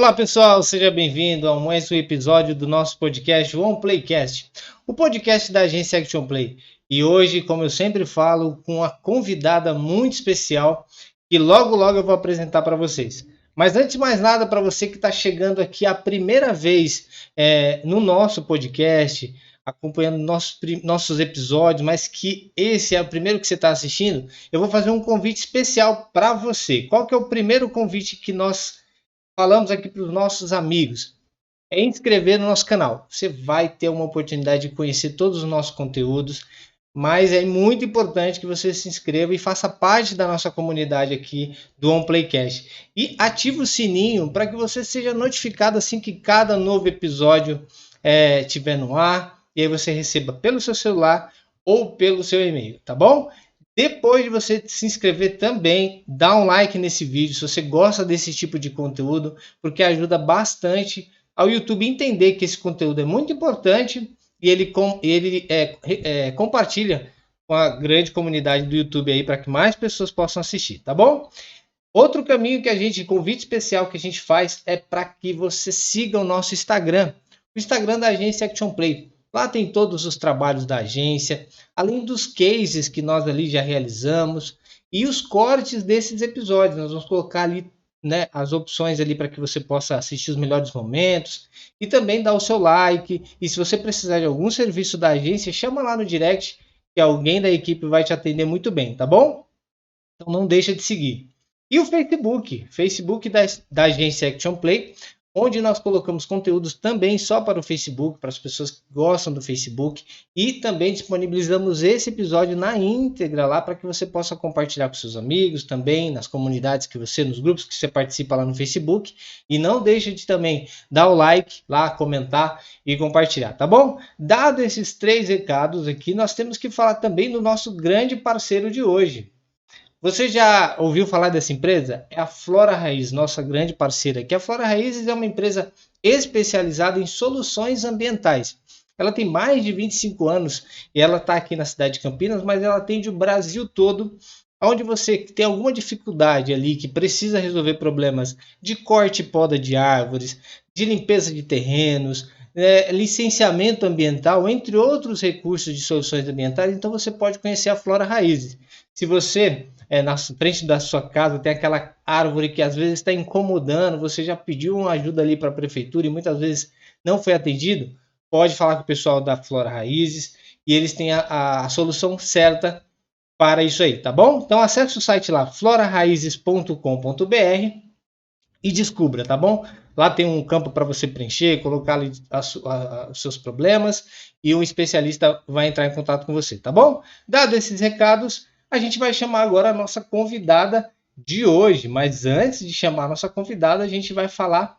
Olá pessoal, seja bem-vindo a mais um episódio do nosso podcast One Playcast, o podcast da agência Action Play. E hoje, como eu sempre falo, com uma convidada muito especial que logo eu vou apresentar para vocês. Mas antes de mais nada, para você que está chegando aqui a primeira vez no nosso podcast, acompanhando nossos episódios, mas que esse é o primeiro que você está assistindo, eu vou fazer um convite especial para você. Qual que é o primeiro convite que nós falamos aqui para os nossos amigos? É inscrever no nosso canal. Você vai ter uma oportunidade de conhecer todos os nossos conteúdos, mas é muito importante que você se inscreva e faça parte da nossa comunidade aqui do OnPlaycast. E ative o sininho para que você seja notificado assim que cada novo episódio estiver no ar, e aí você receba pelo seu celular ou pelo seu e-mail, tá bom? Depois de você se inscrever também, dá um like nesse vídeo se você gosta desse tipo de conteúdo, porque ajuda bastante ao YouTube entender que esse conteúdo é muito importante e ele compartilha com a grande comunidade do YouTube aí para que mais pessoas possam assistir, tá bom? Outro caminho que convite especial que a gente faz é para que você siga o nosso Instagram, o Instagram da agência Action Play. Lá tem todos os trabalhos da agência, além dos cases que nós ali já realizamos e os cortes desses episódios. Nós vamos colocar ali, né, as opções ali para que você possa assistir os melhores momentos e também dar o seu like. E se você precisar de algum serviço da agência, chama lá no direct que alguém da equipe vai te atender muito bem, tá bom? Então não deixa de seguir. E o Facebook da agência Action Play, onde nós colocamos conteúdos também só para o Facebook, para as pessoas que gostam do Facebook, e também disponibilizamos esse episódio na íntegra lá para que você possa compartilhar com seus amigos também, nas comunidades nos grupos que você participa lá no Facebook, e não deixe de também dar o like lá, comentar e compartilhar, tá bom? Dado esses 3 recados aqui, nós temos que falar também do nosso grande parceiro de hoje. Você já ouviu falar dessa empresa? É a Flora Raiz, nossa grande parceira aqui. A Flora Raízes é uma empresa especializada em soluções ambientais. Ela tem mais de 25 anos e ela está aqui na cidade de Campinas, mas ela atende o Brasil todo, onde você tem alguma dificuldade ali, que precisa resolver problemas de corte e poda de árvores, de limpeza de terrenos, licenciamento ambiental, entre outros recursos de soluções ambientais. Então você pode conhecer a Flora Raízes. Se você na frente da sua casa tem aquela árvore que às vezes está incomodando, você já pediu uma ajuda ali para a prefeitura e muitas vezes não foi atendido, pode falar com o pessoal da Flora Raízes e eles têm a solução certa para isso aí, tá bom? Então acesse o site lá, floraraizes.com.br e descubra, tá bom? Lá tem um campo para você preencher, colocar ali os seus problemas e um especialista vai entrar em contato com você, tá bom? Dado esses recados, a gente vai chamar agora a nossa convidada de hoje, mas antes de chamar a nossa convidada, a gente vai falar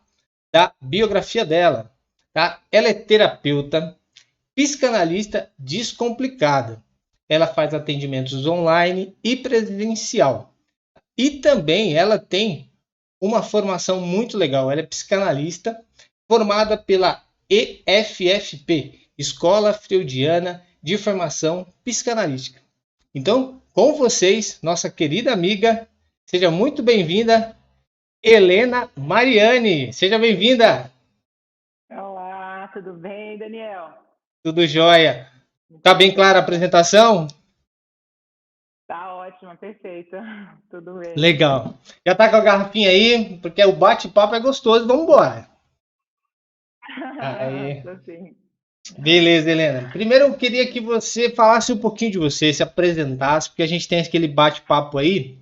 da biografia dela. Tá? Ela é terapeuta, psicanalista descomplicada. Ela faz atendimentos online e presencial. E também ela tem uma formação muito legal. Ela é psicanalista, formada pela EFFP, Escola Freudiana de Formação Psicanalítica. Então, com vocês, nossa querida amiga, seja muito bem-vinda, Helena Mariani. Seja bem-vinda. Olá, tudo bem, Daniel? Tudo jóia. Tá bem clara a apresentação? Tá ótima, perfeita. Tudo bem. Legal. Já tá com a garrafinha aí, porque o bate-papo é gostoso. Vamos embora. Aí. Sim. Beleza, Helena. Primeiro eu queria que você falasse um pouquinho de você, se apresentasse, porque a gente tem aquele bate-papo aí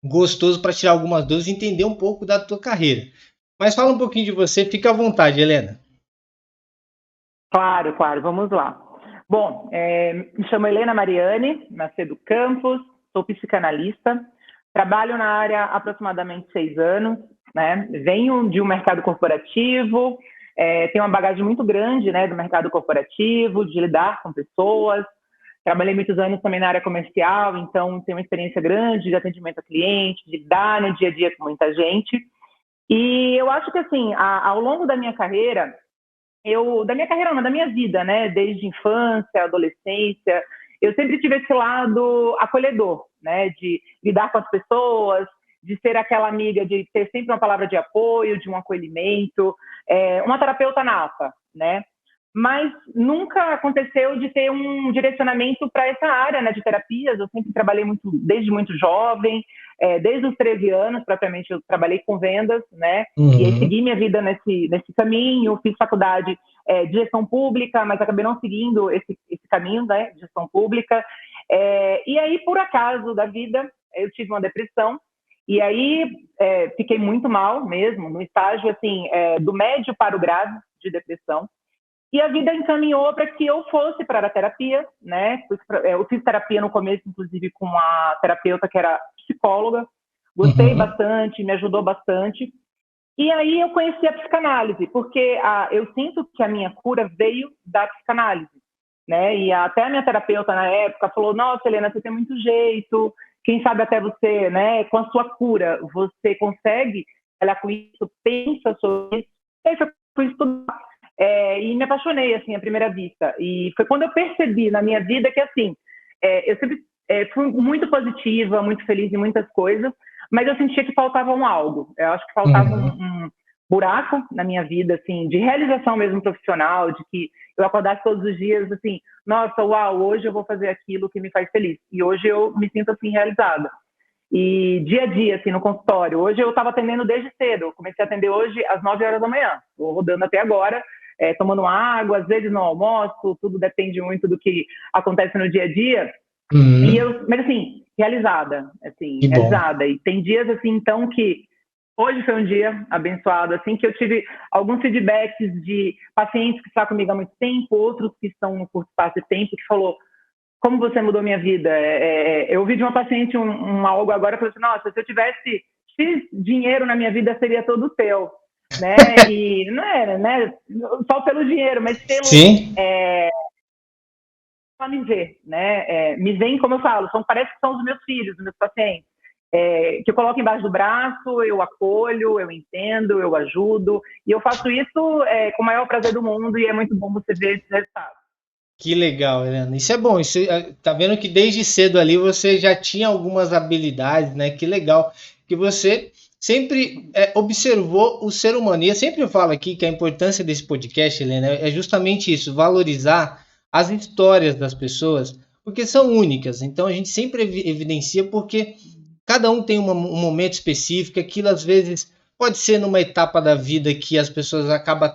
gostoso para tirar algumas dúvidas e entender um pouco da tua carreira. Mas fala um pouquinho de você, fica à vontade, Helena. Claro, vamos lá. Bom, me chamo Helena Mariani, nasci do Campos, sou psicanalista, trabalho na área há aproximadamente 6 anos, né? Venho de um mercado corporativo, tenho uma bagagem muito grande, né, do mercado corporativo, de lidar com pessoas. Trabalhei muitos anos também na área comercial, então tenho uma experiência grande de atendimento a cliente, de lidar no dia a dia com muita gente. E eu acho que, assim, ao longo da minha carreira, da minha vida, né, desde infância, adolescência, eu sempre tive esse lado acolhedor, né, de lidar com as pessoas, de ser aquela amiga, de ter sempre uma palavra de apoio, de um acolhimento, uma terapeuta nata, né? Mas nunca aconteceu de ter um direcionamento para essa área, né, de terapias. Eu sempre trabalhei desde muito jovem, desde os 13 anos, propriamente, eu trabalhei com vendas, né, e aí segui minha vida nesse caminho, fiz faculdade de gestão pública, mas acabei não seguindo esse caminho, né, de gestão pública, e aí, por acaso da vida, eu tive uma depressão, e aí fiquei muito mal mesmo, no estágio, assim, do médio para o grave de depressão. E a vida encaminhou para que eu fosse para a terapia, né? Eu fiz terapia no começo, inclusive, com uma terapeuta que era psicóloga. Gostei bastante, me ajudou bastante. E aí eu conheci a psicanálise, porque eu sinto que a minha cura veio da psicanálise, né? E até a minha terapeuta, na época, falou, nossa, Helena, você tem muito jeito, quem sabe até você, né, com a sua cura, você consegue trabalhar com isso, pensa sobre isso. E aí eu fui estudar. E me apaixonei, assim, à primeira vista. E foi quando eu percebi na minha vida que, assim, eu sempre fui muito positiva, muito feliz em muitas coisas, mas eu sentia que faltava algo. Eu acho que faltava um buraco na minha vida, assim, de realização mesmo profissional, de que eu acordasse todos os dias, assim, nossa, uau, hoje eu vou fazer aquilo que me faz feliz. E hoje eu me sinto, assim, realizada. E dia a dia, assim, no consultório. Hoje eu estava atendendo desde cedo. Eu comecei a atender hoje às 9 horas da manhã. Estou rodando até agora, tomando água, às vezes no almoço, tudo depende muito do que acontece no dia a dia. Mas assim, realizada, assim, realizada. E tem dias assim, então, que hoje foi um dia abençoado, assim, que eu tive alguns feedbacks de pacientes que estão comigo há muito tempo, outros que estão no curto espaço de tempo, que falou, como você mudou minha vida? Eu ouvi de uma paciente algo agora, falou assim, nossa, se eu tivesse X dinheiro na minha vida, seria todo teu. Né? E não era, né? Só pelo dinheiro, mas pelo me ver, né? Me veem, como eu falo, parece que são os meus filhos, os meus pacientes, que eu coloco embaixo do braço, eu acolho, eu entendo, eu ajudo, e eu faço isso com o maior prazer do mundo, e é muito bom você ver esse resultado. Que legal, Helena. Isso é bom. Isso, tá vendo que desde cedo ali você já tinha algumas habilidades, né? Que legal. Que você sempre observou o ser humano. E eu sempre falo aqui que a importância desse podcast, Helena, é justamente isso, valorizar as histórias das pessoas, porque são únicas. Então a gente sempre evidencia porque cada um tem um momento específico, aquilo às vezes pode ser numa etapa da vida que as pessoas acabam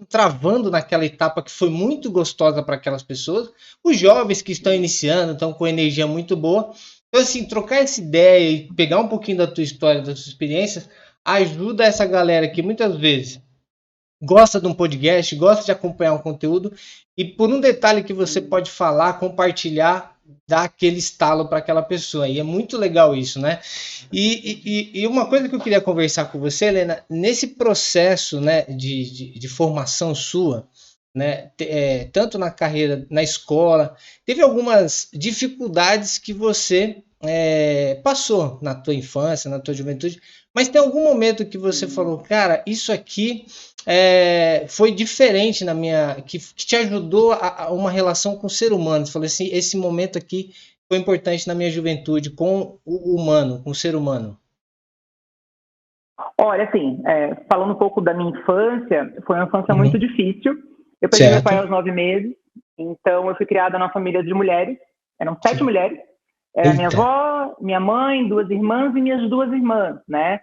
travando naquela etapa que foi muito gostosa para aquelas pessoas, os jovens que estão iniciando, estão com energia muito boa. Então, assim, trocar essa ideia e pegar um pouquinho da tua história, das tuas experiências, ajuda essa galera que muitas vezes gosta de um podcast, gosta de acompanhar um conteúdo, e por um detalhe que você pode falar, compartilhar, dar aquele estalo para aquela pessoa. E é muito legal isso, né? E uma coisa que eu queria conversar com você, Helena, nesse processo, né, de formação sua, né, tanto na carreira, na escola, teve algumas dificuldades que você passou na tua infância, na tua juventude, mas tem algum momento que você falou, cara, isso aqui foi diferente na minha, que te ajudou a uma relação com o ser humano. Você falou assim, esse momento aqui foi importante na minha juventude com o humano, com o ser humano. Olha, assim, falando um pouco da minha infância, foi uma infância muito difícil. Eu perdi meu pai aos 9 meses, então eu fui criada numa família de mulheres, eram 7 mulheres. Era minha avó, minha mãe, 2 irmãs e minhas 2 irmãs, né?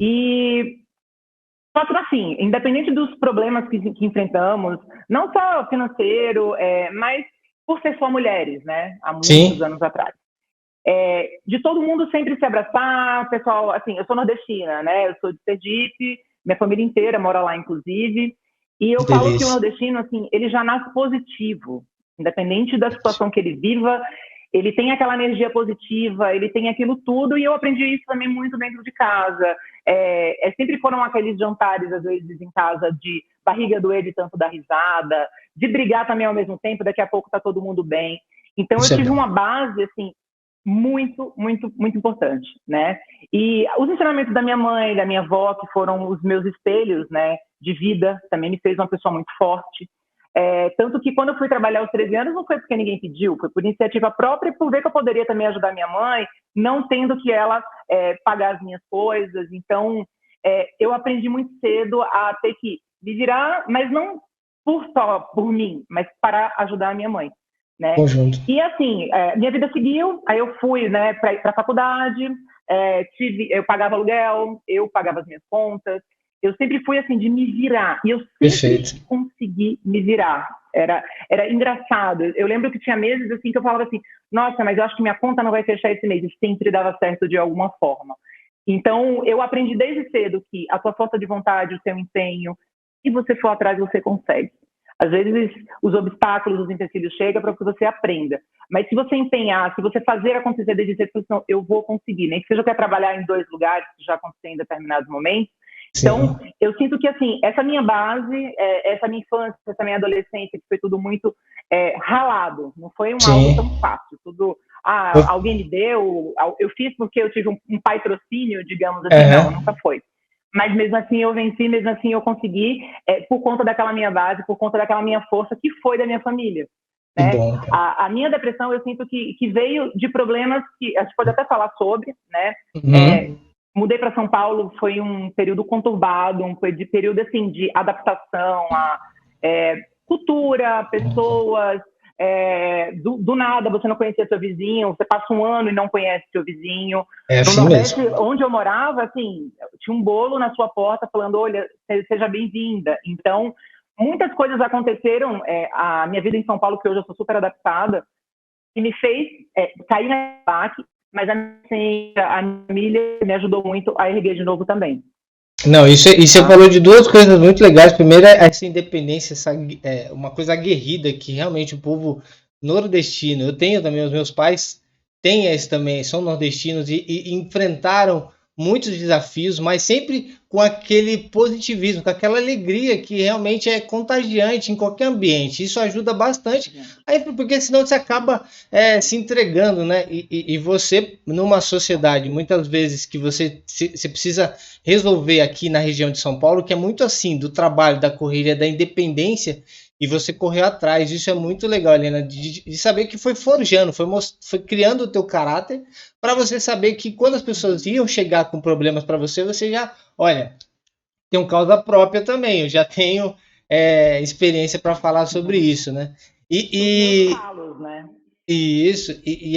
E só que, assim, independente dos problemas que enfrentamos, não só financeiro, mas por ser só mulheres, né? Há muitos anos atrás. De todo mundo sempre se abraçar, pessoal, assim, eu sou nordestina, né? Eu sou de Sergipe, minha família inteira mora lá, inclusive. E eu falo que o nordestino, assim, ele já nasce positivo, independente da situação que ele viva, ele tem aquela energia positiva, ele tem aquilo tudo, e eu aprendi isso também muito dentro de casa. Sempre foram aqueles jantares, às vezes, em casa, de barriga doer de tanto dar risada, de brigar também ao mesmo tempo, daqui a pouco tá todo mundo bem. Então, eu tive uma base, assim, muito, muito, muito importante, né? E os ensinamentos da minha mãe, da minha avó, que foram os meus espelhos, né, de vida, também me fez uma pessoa muito forte. Tanto que quando eu fui trabalhar aos 13 anos, não foi porque ninguém pediu, foi por iniciativa própria e por ver que eu poderia também ajudar minha mãe, não tendo que ela pagar as minhas coisas. Então, eu aprendi muito cedo a ter que me virar, mas não só por mim, mas para ajudar a minha mãe, né? Conjunto. E assim, minha vida seguiu, aí eu fui, né, para a faculdade, eu pagava aluguel, eu pagava as minhas contas, eu sempre fui assim de me virar, e eu sempre Perfeito. consegui me virar. Era engraçado. Eu lembro que tinha meses assim que eu falava assim, nossa, mas eu acho que minha conta não vai fechar esse mês, e sempre dava certo de alguma forma. Então, eu aprendi desde cedo que a tua força de vontade, o seu empenho, se você for atrás, você consegue. Às vezes, os obstáculos, os empecilhos chegam para que você aprenda. Mas se você empenhar, se você fazer acontecer desde cedo, eu vou conseguir. Nem que seja para trabalhar em 2 lugares, que já aconteceu em determinados momentos. Sim. Então, eu sinto que, assim, essa minha base, essa minha infância, essa minha adolescência, que foi tudo muito ralado. Não foi algo tão fácil. Tudo, alguém me deu, eu fiz porque eu tive um patrocínio, digamos assim. Não, nunca foi. Mas mesmo assim eu venci, mesmo assim eu consegui, por conta daquela minha base, por conta daquela minha força que foi da minha família. Né? Bom, a minha depressão, eu sinto que veio de problemas que a gente pode até falar sobre, né? Mudei para São Paulo, foi um período conturbado, um período assim de adaptação a cultura, pessoas. Do nada, você não conhecia seu vizinho, você passa um ano e não conhece seu vizinho. Assim no Nordeste, mesmo. onde eu morava, assim, tinha um bolo na sua porta falando, olha, seja bem-vinda. Então, muitas coisas aconteceram, a minha vida em São Paulo, que hoje eu sou super adaptada, que me fez cair na baque, mas a minha família me ajudou muito a erguer de novo também. Não, e você falou de duas coisas muito legais. Primeiro, essa independência, uma coisa aguerrida que realmente o povo nordestino, eu tenho também, os meus pais têm esse também, são nordestinos e enfrentaram muitos desafios, mas sempre com aquele positivismo, com aquela alegria que realmente é contagiante em qualquer ambiente. Isso ajuda bastante, aí, porque senão você acaba se entregando, né? E você, numa sociedade, muitas vezes que você precisa resolver aqui na região de São Paulo, que é muito assim, do trabalho, da correria, da independência, e você correu atrás. Isso é muito legal, Helena, de saber que foi forjando, foi criando o teu caráter, para você saber que quando as pessoas iam chegar com problemas para você, você já, olha, tem causa própria também, eu já tenho experiência para falar sobre isso, né? E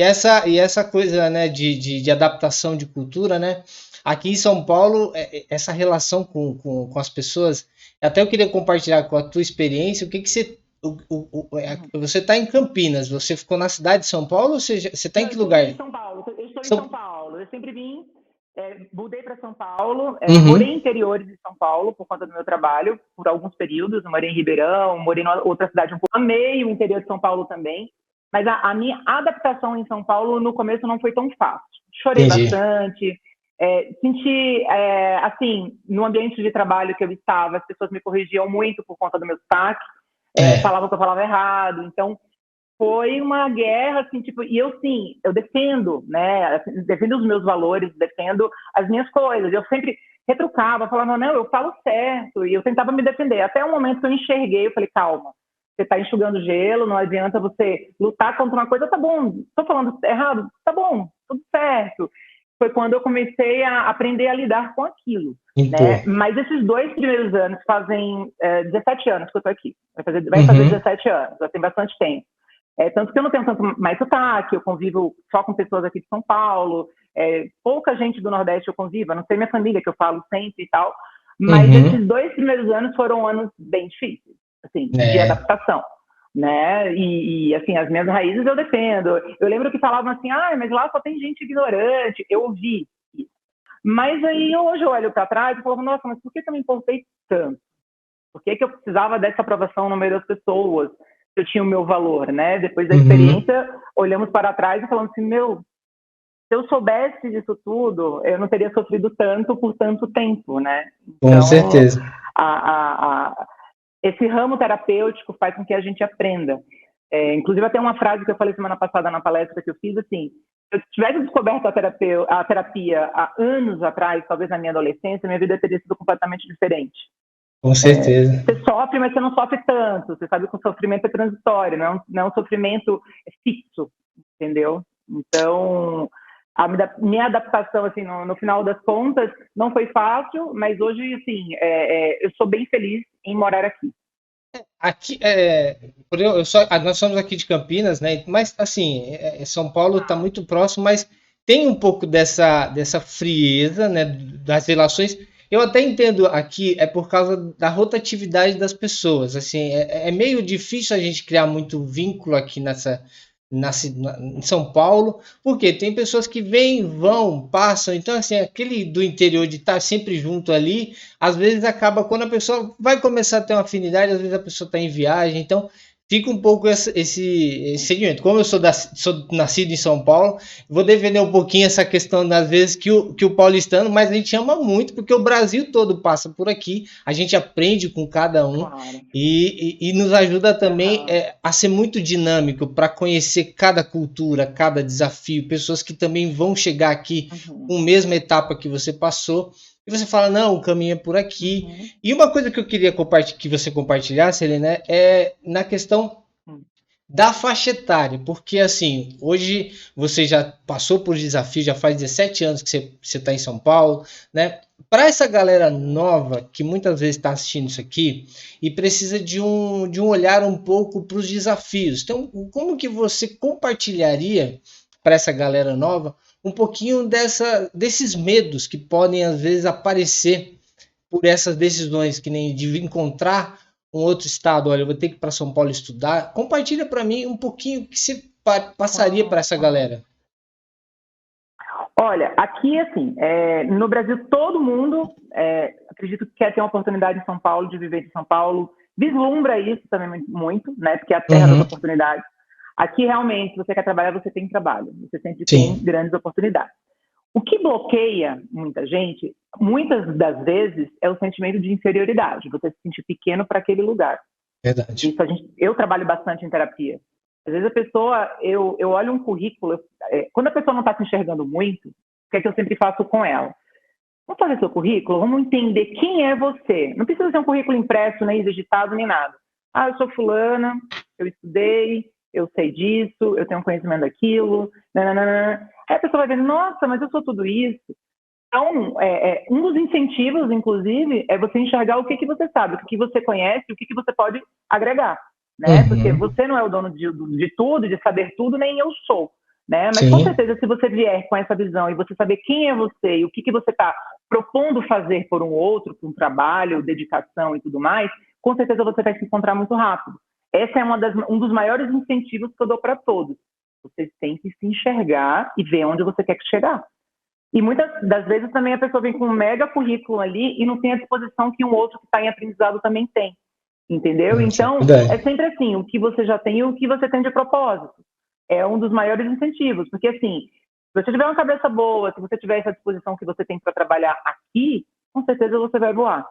essa coisa, né, de adaptação de cultura, né? Aqui em São Paulo, essa relação com as pessoas, até eu queria compartilhar com a tua experiência, o que você... Você está em Campinas, você ficou na cidade de São Paulo ou você está em que lugar? Eu estou em São Paulo, eu sempre vim, mudei para São Paulo, Uhum. Morei em interiores de São Paulo por conta do meu trabalho, por alguns períodos, eu morei em Ribeirão, morei em outra cidade um pouco, amei o interior de São Paulo também, mas a minha adaptação em São Paulo no começo não foi tão fácil. Chorei bastante, senti, assim, no ambiente de trabalho que eu estava, as pessoas me corrigiam muito por conta do meu sotaque, falavam que eu falava errado, então foi uma guerra, assim, tipo, e eu defendo, né, defendo os meus valores, defendo as minhas coisas, eu sempre retrucava, falava, não, eu falo certo, e eu tentava me defender, até um momento que eu enxerguei, eu falei, calma, você está enxugando gelo, não adianta você lutar contra uma coisa, tá bom, estou falando errado, tá bom, tudo certo. Foi quando eu comecei a aprender a lidar com aquilo, né? Mas esses 2 primeiros anos, fazem 17 anos que eu estou aqui, vai fazer 17 anos, já tem bastante tempo. Tanto que eu não tenho tanto mais sotaque, eu convivo só com pessoas aqui de São Paulo, pouca gente do Nordeste eu convivo, a não ser minha família, que eu falo sempre e tal, mas esses 2 primeiros anos foram anos bem difíceis, assim, de adaptação, né, e assim, as minhas raízes eu defendo. Eu lembro que falavam assim, mas lá só tem gente ignorante, eu ouvi isso. Mas aí hoje eu olho para trás e falo, nossa, mas por que eu me importei tanto? Por que eu precisava dessa aprovação no meio das pessoas? Eu tinha o meu valor, né? Depois da experiência, olhamos para trás e falamos assim, se eu soubesse disso tudo, eu não teria sofrido tanto por tanto tempo, né? Então, com certeza. Esse ramo terapêutico faz com que a gente aprenda. Inclusive, até uma frase que eu falei semana passada na palestra que eu fiz, assim, se eu tivesse descoberto a terapia há anos atrás, talvez na minha adolescência, minha vida teria sido completamente diferente. Com certeza. Você sofre, mas você não sofre tanto. Você sabe que o sofrimento é transitório, não é um sofrimento fixo, entendeu? Então, minha adaptação, assim, no final das contas, não foi fácil, mas hoje, assim, eu sou bem feliz em morar aqui. Aqui, nós somos aqui de Campinas, né? Mas assim, São Paulo está muito próximo, mas tem um pouco dessa frieza, né? Das relações. Eu até entendo aqui, é por causa da rotatividade das pessoas. Assim, é meio difícil a gente criar muito vínculo aqui em São Paulo, porque tem pessoas que vêm, vão, passam, então assim, aquele do interior de estar sempre junto ali, às vezes acaba quando a pessoa vai começar a ter uma afinidade, às vezes a pessoa está em viagem, então fica um pouco esse segmento. Como eu sou nascido em São Paulo, vou defender um pouquinho essa questão das vezes que o paulistano, mas a gente ama muito, porque o Brasil todo passa por aqui, a gente aprende com cada um, Claro. e nos ajuda também a ser muito dinâmico para conhecer cada cultura, cada desafio, pessoas que também vão chegar aqui com a mesma etapa que você passou, e você fala, não, o caminho é por aqui. E uma coisa que eu queria que você compartilhasse, Helena, é na questão da faixa etária, porque assim, hoje você já passou por desafio, já faz 17 anos que você está em São Paulo, né? Para essa galera nova que muitas vezes está assistindo isso aqui e precisa de um olhar um pouco para os desafios, então como que você compartilharia para essa galera nova um pouquinho desses medos que podem às vezes aparecer por essas decisões, que nem de encontrar um outro estado, olha, eu vou ter que ir para São Paulo estudar. Compartilha para mim um pouquinho o que você passaria para essa galera. Olha, aqui, assim, no Brasil, todo mundo, acredito que quer ter uma oportunidade em São Paulo, de viver em São Paulo, vislumbra isso também muito, né, porque é a terra das oportunidades. Aqui, realmente, se você quer trabalhar, você tem trabalho, você sempre tem grandes oportunidades. O que bloqueia muita gente, muitas das vezes, é o sentimento de inferioridade, você se sentir pequeno para aquele lugar. Verdade. Isso eu trabalho bastante em terapia. Às vezes a pessoa, eu olho um currículo, quando a pessoa não está se enxergando muito, o que é que eu sempre faço com ela? Vamos fazer seu currículo, vamos entender quem é você. Não precisa ser um currículo impresso, nem digitado, nem nada. Ah, eu sou fulana, eu estudei, eu sei disso, eu tenho conhecimento daquilo, nananana. Aí a pessoa vai ver, nossa, mas eu sou tudo isso. Então, um dos incentivos, inclusive, é você enxergar o que você sabe, o que você conhece, o que você pode agregar, né? Porque você não é o dono de tudo, de saber tudo, nem eu sou, né? Mas com certeza, se você vier com essa visão e você saber quem é você e o que você está propondo fazer por um outro, por um trabalho, dedicação e tudo mais, com certeza você vai se encontrar muito rápido. Esse é um dos maiores incentivos que eu dou para todos. Você tem que se enxergar e ver onde você quer chegar. E muitas das vezes também a pessoa vem com um mega currículo ali e não tem a disposição que um outro que está em aprendizado também tem. Entendeu? Então, é sempre assim, o que você já tem e o que você tem de propósito. É um dos maiores incentivos. Porque, assim, se você tiver uma cabeça boa, se você tiver essa disposição que você tem para trabalhar aqui, com certeza você vai voar.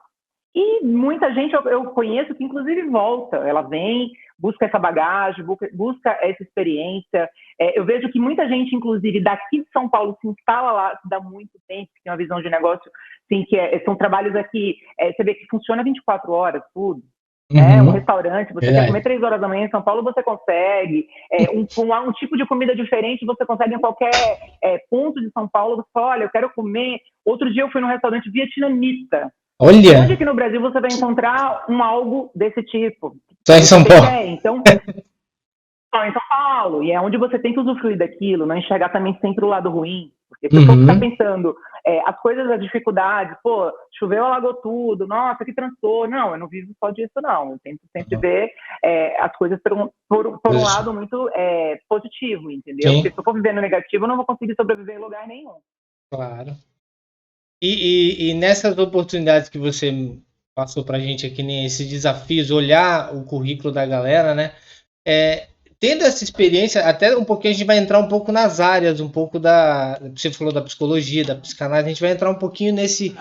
E muita gente eu conheço que, inclusive, volta. Ela vem, busca essa bagagem, busca essa experiência. Eu vejo que muita gente, inclusive, daqui de São Paulo se instala lá, se dá muito tempo, tem uma visão de negócio, assim, que são trabalhos aqui, você vê que funciona 24 horas, tudo. Um restaurante, você quer comer 3 horas da manhã em São Paulo, você consegue. Um tipo de comida diferente, você consegue em qualquer ponto de São Paulo. Você fala, olha, eu quero comer. Outro dia eu fui num restaurante vietnamita. Olha! Onde aqui no Brasil você vai encontrar algo desse tipo? Só em São Paulo. Então, só em São Paulo. E é onde você tem que usufruir daquilo, não enxergar também sempre o lado ruim. Porque se eu ficar pensando as coisas, as dificuldades, pô, choveu, alagou tudo, nossa, que transtorno. Não, eu não vivo só disso, não. Eu tento sempre ver as coisas por um lado muito positivo, entendeu? Porque se eu for viver no negativo, eu não vou conseguir sobreviver em lugar nenhum. Claro. E nessas oportunidades que você passou pra gente aqui, nem esses desafios, olhar o currículo da galera, né? Tendo essa experiência, até um pouquinho a gente vai entrar um pouco nas áreas, um pouco você falou da psicologia, da psicanálise, a gente vai entrar um pouquinho nesse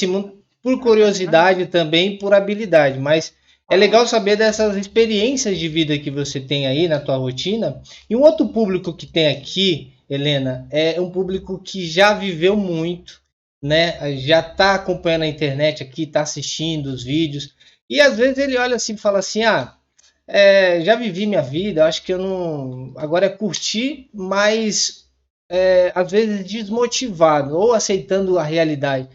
mundo, por curiosidade também, por habilidade, mas é legal saber dessas experiências de vida que você tem aí na tua rotina. E um outro público que tem aqui, Helena, é um público que já viveu muito, né? Já está acompanhando a internet aqui, está assistindo os vídeos, E às vezes ele olha assim e fala assim, já vivi minha vida, acho que eu não... Agora é curtir, mas às vezes desmotivado ou aceitando a realidade.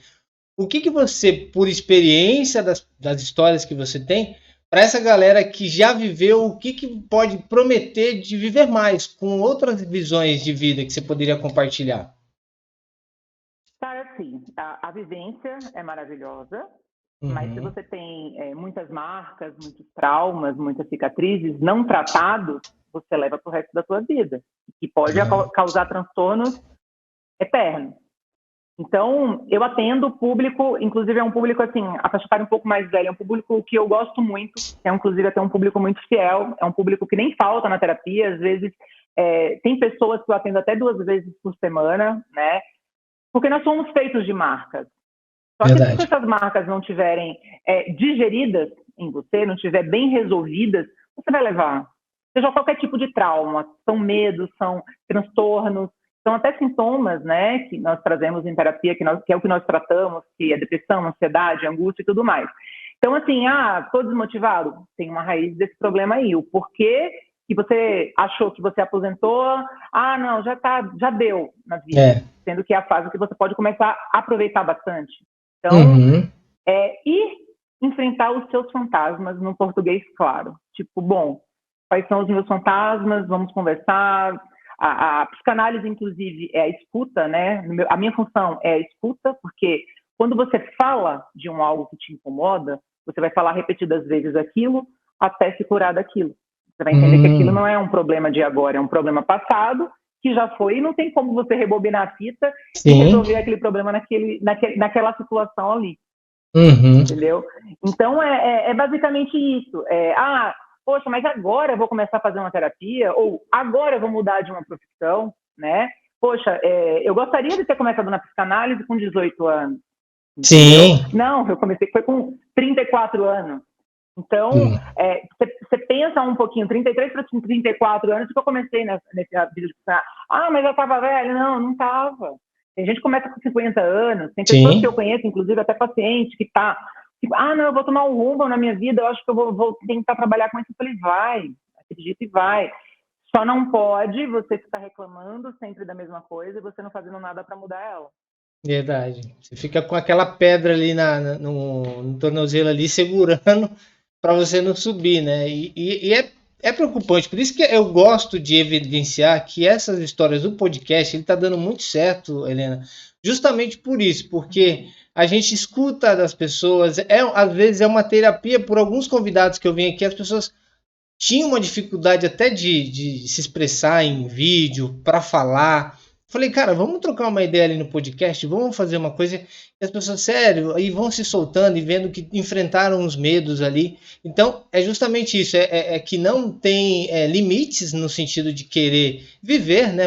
O que que você, por experiência das histórias que você tem, para essa galera que já viveu, o que que pode prometer de viver mais, com outras visões de vida que você poderia compartilhar? Cara, assim, a vivência é maravilhosa, mas se Uhum. você tem muitas marcas, muitos traumas, muitas cicatrizes não tratados, você leva para o resto da sua vida, que pode causar transtornos eternos. Então, eu atendo o público, inclusive é um público assim, a faixa etária um pouco mais velha, é um público que eu gosto muito, é inclusive até um público muito fiel, é um público que nem falta na terapia, às vezes tem pessoas que eu atendo até 2 vezes por semana, né? Porque nós somos feitos de marcas. Só que se Verdade. essas marcas não tiverem digeridas em você, não estiver bem resolvidas, você vai levar. Seja qualquer tipo de trauma, são medos, são transtornos, são até sintomas, né, que nós trazemos em terapia, que é o que nós tratamos, que é depressão, ansiedade, angústia e tudo mais. Então, assim, estou desmotivado, tem uma raiz desse problema aí. O porquê que você achou que você aposentou, não, já deu na vida, É. sendo que é a fase que você pode começar a aproveitar bastante. Então, Uhum. e enfrentar os seus fantasmas no português claro. Tipo, bom, quais são os meus fantasmas? Vamos conversar. A psicanálise, inclusive, é a escuta, né? A minha função é a escuta, porque quando você fala de algo que te incomoda, você vai falar repetidas vezes aquilo até se curar daquilo. Você vai entender que aquilo Hum. não é um problema de agora, é um problema passado, que já foi, e não tem como você rebobinar a fita e Sim. resolver aquele problema naquela situação ali, Uhum. entendeu? Então, é basicamente isso. Poxa, mas agora eu vou começar a fazer uma terapia, ou agora eu vou mudar de uma profissão, né? Poxa, eu gostaria de ter começado na psicanálise com 18 anos, entendeu? Sim. Não, eu comecei foi com 34 anos. Então, Hum. você pensa um pouquinho, 33 para 34 anos, que eu comecei nesse vídeo de pensar, mas eu estava velho. Não, não estava. Tem gente que começa com 50 anos, tem pessoas que eu Sim. conheço, inclusive até paciente, que tá, tipo, não, eu vou tomar um rumo na minha vida, eu acho que eu vou tentar trabalhar com isso. Eu falei, vai, acredita e vai. Só não pode você ficar reclamando sempre da mesma coisa e você não fazendo nada para mudar ela. Verdade. Você fica com aquela pedra ali no tornozelo ali segurando para você não subir, né? E é preocupante. Por isso que eu gosto de evidenciar que essas histórias do podcast ele está dando muito certo, Helena. Justamente por isso, porque a gente escuta das pessoas. Às vezes é uma terapia por alguns convidados que eu vim aqui. As pessoas tinham uma dificuldade até de se expressar em vídeo, para falar. Falei, cara, vamos trocar uma ideia ali no podcast, vamos fazer uma coisa. E as pessoas, sério, aí vão se soltando e vendo que enfrentaram os medos ali. Então, é justamente isso, é que não tem limites no sentido de querer viver, né?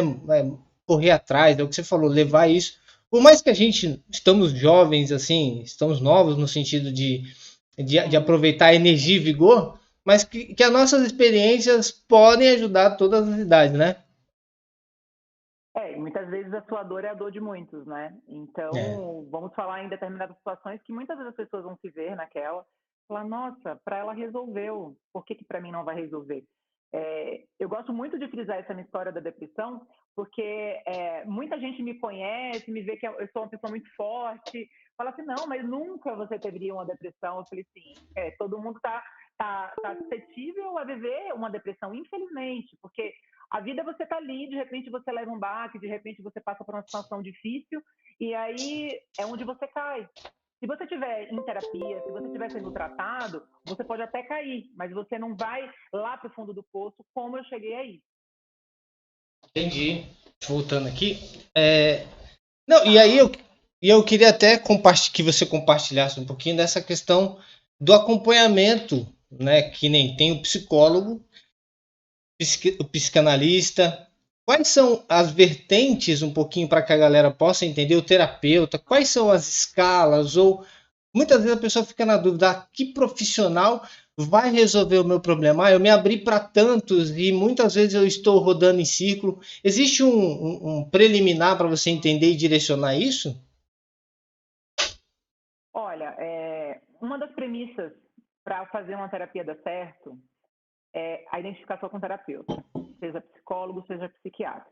Correr atrás, é o que você falou, levar isso. Por mais que a gente estamos jovens, assim, estamos novos no sentido de aproveitar a energia e vigor, mas que as nossas experiências podem ajudar todas as idades, né? Muitas vezes a sua dor é a dor de muitos, né? É. Então, vamos falar em determinadas situações que muitas vezes as pessoas vão se ver naquela, falar, nossa, para ela resolveu, por que para mim não vai resolver? Eu gosto muito de frisar essa minha história da depressão, porque muita gente me conhece, me vê que eu sou uma pessoa muito forte, fala assim, não, mas nunca você teria uma depressão. Eu falei, sim, todo mundo tá suscetível a viver uma depressão, infelizmente, porque a vida você tá ali, de repente você leva um baque, de repente você passa por uma situação difícil, e aí é onde você cai. Se você estiver em terapia, se você estiver sendo tratado, você pode até cair, mas você não vai lá para o fundo do poço como eu cheguei aí. Entendi. Voltando aqui. Não, e eu queria até que você compartilhasse um pouquinho dessa questão do acompanhamento, né? Que nem tem o psicólogo, o psicanalista. Quais são as vertentes, um pouquinho para que a galera possa entender, o terapeuta? Quais são as escalas? Ou muitas vezes a pessoa fica na dúvida: que profissional vai resolver o meu problema? Eu me abri para tantos e muitas vezes eu estou rodando em círculo. Existe um preliminar para você entender e direcionar isso? Olha, uma das premissas para fazer uma terapia dar certo é a identificação com o terapeuta, seja psicólogo, seja psiquiatra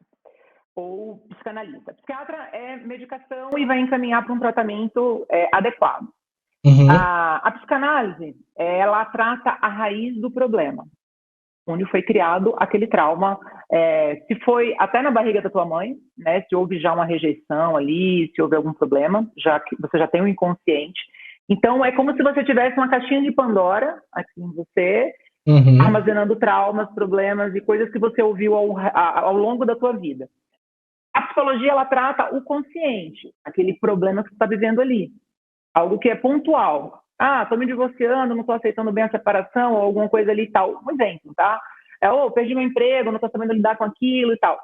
ou psicanalista. Psiquiatra é medicação e vai encaminhar para um tratamento adequado. A psicanálise, ela trata a raiz do problema, onde foi criado aquele trauma, se foi até na barriga da tua mãe, né, se houve já uma rejeição ali, se houve algum problema, já que você já tem um inconsciente. Então, é como se você tivesse uma caixinha de Pandora aqui em você, armazenando traumas, problemas e coisas que você ouviu ao longo da tua vida. A psicologia, ela trata o consciente, aquele problema que você está vivendo ali. Algo que é pontual. Estou me divorciando, não estou aceitando bem a separação, ou alguma coisa ali e tal. Um exemplo, tá? Perdi meu emprego, não estou sabendo lidar com aquilo e tal.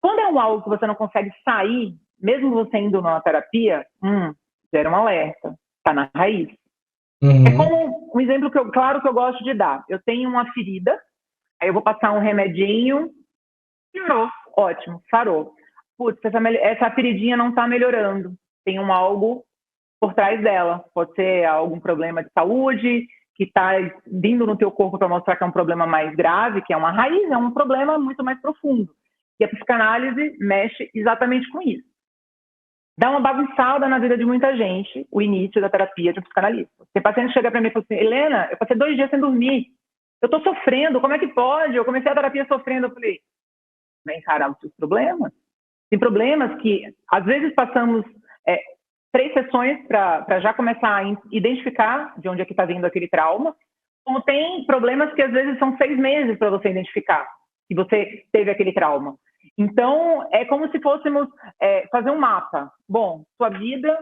Quando é algo que você não consegue sair, mesmo você indo numa terapia, gera um alerta. Está na raiz. É como um exemplo claro que eu gosto de dar. Eu tenho uma ferida, aí eu vou passar um remedinho, piorou, ótimo, sarou. Putz, essa feridinha não está melhorando. Tem algo por trás dela. Pode ser algum problema de saúde que está vindo no teu corpo para mostrar que é um problema mais grave, que é uma raiz, é um problema muito mais profundo. E a psicanálise mexe exatamente com isso. Dá uma bagunçada na vida de muita gente o início da terapia de um psicanalista. Tem paciente que chega para mim e fala assim, Helena, eu passei 2 dias sem dormir. Eu estou sofrendo, como é que pode? Eu comecei a terapia sofrendo. Eu falei, vai encarar os seus problemas. Tem problemas que, às vezes, passamos 3 sessões para já começar a identificar de onde é que está vindo aquele trauma, como tem problemas que, às vezes, são 6 meses para você identificar que você teve aquele trauma. Então, é como se fôssemos fazer um mapa. Bom, sua vida,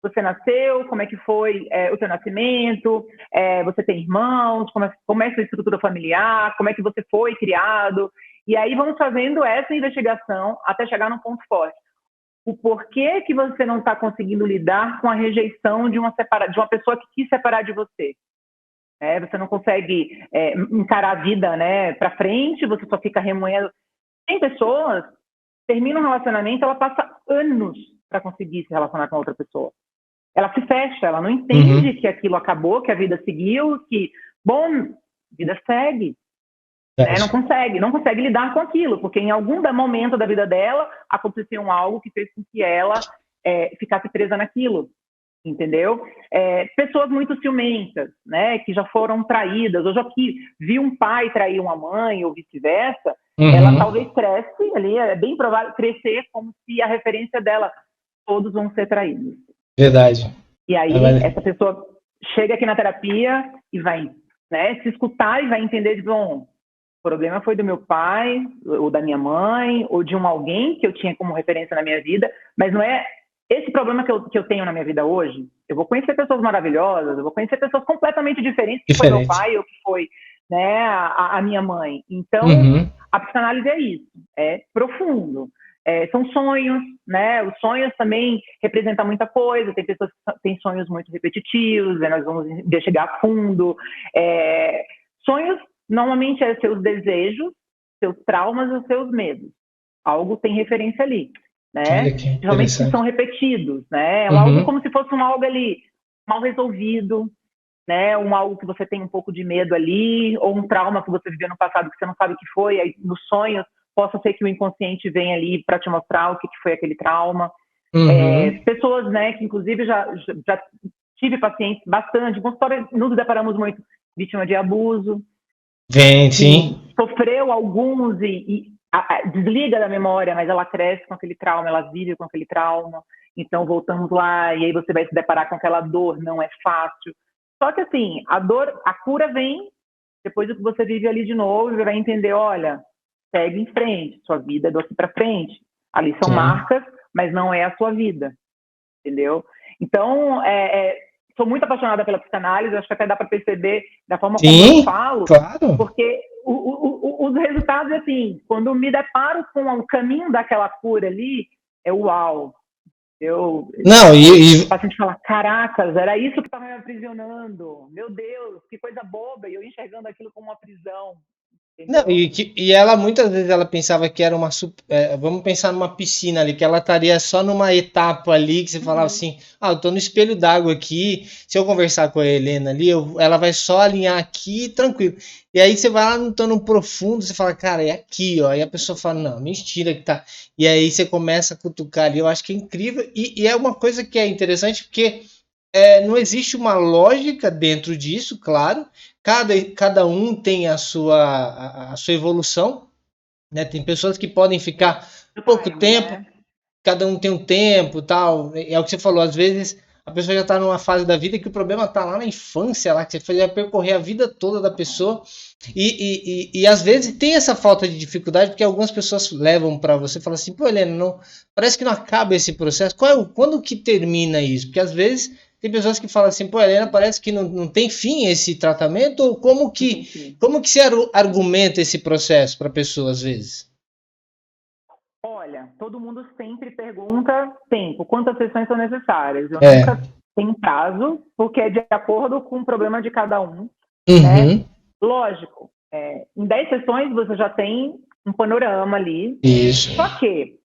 você nasceu, como é que foi o seu nascimento, você tem irmãos, como é a sua estrutura familiar, como é que você foi criado. E aí vamos fazendo essa investigação até chegar num ponto forte. O porquê que você não está conseguindo lidar com a rejeição de uma pessoa que quis separar de você. Você não consegue encarar a vida, né, para frente, você só fica remoendo. Tem pessoas, termina um relacionamento, ela passa anos para conseguir se relacionar com outra pessoa. Ela se fecha, ela não entende que aquilo acabou, que a vida seguiu, que, bom, a vida segue. Não consegue lidar com aquilo, porque em algum momento da vida dela aconteceu algo que fez com que ela ficasse presa naquilo, entendeu? Pessoas muito ciumentas, né, que já foram traídas, ou já que viu um pai trair uma mãe ou vice-versa, ela talvez cresce ali, é bem provável crescer como se a referência dela, todos vão ser traídos. Verdade. E aí essa pessoa chega aqui na terapia e vai, né, se escutar e vai entender de, bom, o problema foi do meu pai, ou da minha mãe, ou de alguém que eu tinha como referência na minha vida, mas não é esse problema que eu tenho na minha vida hoje. Eu vou conhecer pessoas maravilhosas, eu vou conhecer pessoas completamente diferentes, que foi meu pai ou que foi, né, a minha mãe. Então, a psicanálise é isso, é profundo. São sonhos, né? Os sonhos também representam muita coisa. Tem pessoas que têm sonhos muito repetitivos, nós vamos investigar a fundo. Sonhos normalmente seus desejos, seus traumas ou seus medos. Algo tem referência ali, né? Geralmente são repetidos, né? É algo como se fosse algo ali mal resolvido, né? Algo que você tem um pouco de medo ali, ou um trauma que você viveu no passado que você não sabe o que foi, aí nos sonhos possa ser que o inconsciente venha ali para te mostrar o que foi aquele trauma. Pessoas, né, que inclusive já tive pacientes bastante, nos deparamos muito vítima de abuso, sim. Sofreu alguns e desliga da memória, mas ela cresce com aquele trauma, ela vive com aquele trauma. Então, voltamos lá e aí você vai se deparar com aquela dor, não é fácil. Só que, assim, a cura vem depois do que você vive ali de novo, você vai entender, olha, segue em frente, sua vida é daqui para frente. Ali são marcas, mas não é a sua vida, entendeu? Então, sou muito apaixonada pela psicanálise, acho que até dá para perceber da forma como eu falo, claro. porque os resultados, assim, quando me deparo com o caminho daquela cura ali, é uau. O paciente fala, caracas, era isso que estava me aprisionando, meu Deus, que coisa boba, e eu enxergando aquilo como uma prisão. Não, entendeu? e ela muitas vezes ela pensava que era vamos pensar numa piscina ali, que ela estaria só numa etapa ali, que você falava Uhum. assim, eu tô no espelho d'água aqui, se eu conversar com a Helena ali, ela vai só alinhar aqui, tranquilo. E aí você vai lá no tono profundo, você fala, cara, é aqui, ó. Aí a pessoa fala, não, mentira que tá. E aí você começa a cutucar ali, eu acho que é incrível, e é uma coisa que é interessante, porque não existe uma lógica dentro disso, claro. Cada um tem a sua evolução, né? Tem pessoas que podem ficar Do pouco time, tempo, né? cada um tem um tempo, tal. É o que você falou, às vezes a pessoa já está numa fase da vida que o problema está lá na infância, lá que você vai percorrer a vida toda da pessoa e às vezes tem essa falta de dificuldade porque algumas pessoas levam para você e falam assim, pô, Helena, não, parece que não acaba esse processo. Quando que termina isso? Porque às vezes tem pessoas que falam assim, pô, Helena, parece que não tem fim esse tratamento, ou Entendi. como que se argumenta esse processo para a pessoa às vezes? Olha, todo mundo sempre pergunta tempo, quantas sessões são necessárias. Eu É. nunca tenho prazo, porque é de acordo com o problema de cada um, né? Uhum. Lógico, em 10 sessões você já tem um panorama ali. Isso. Só que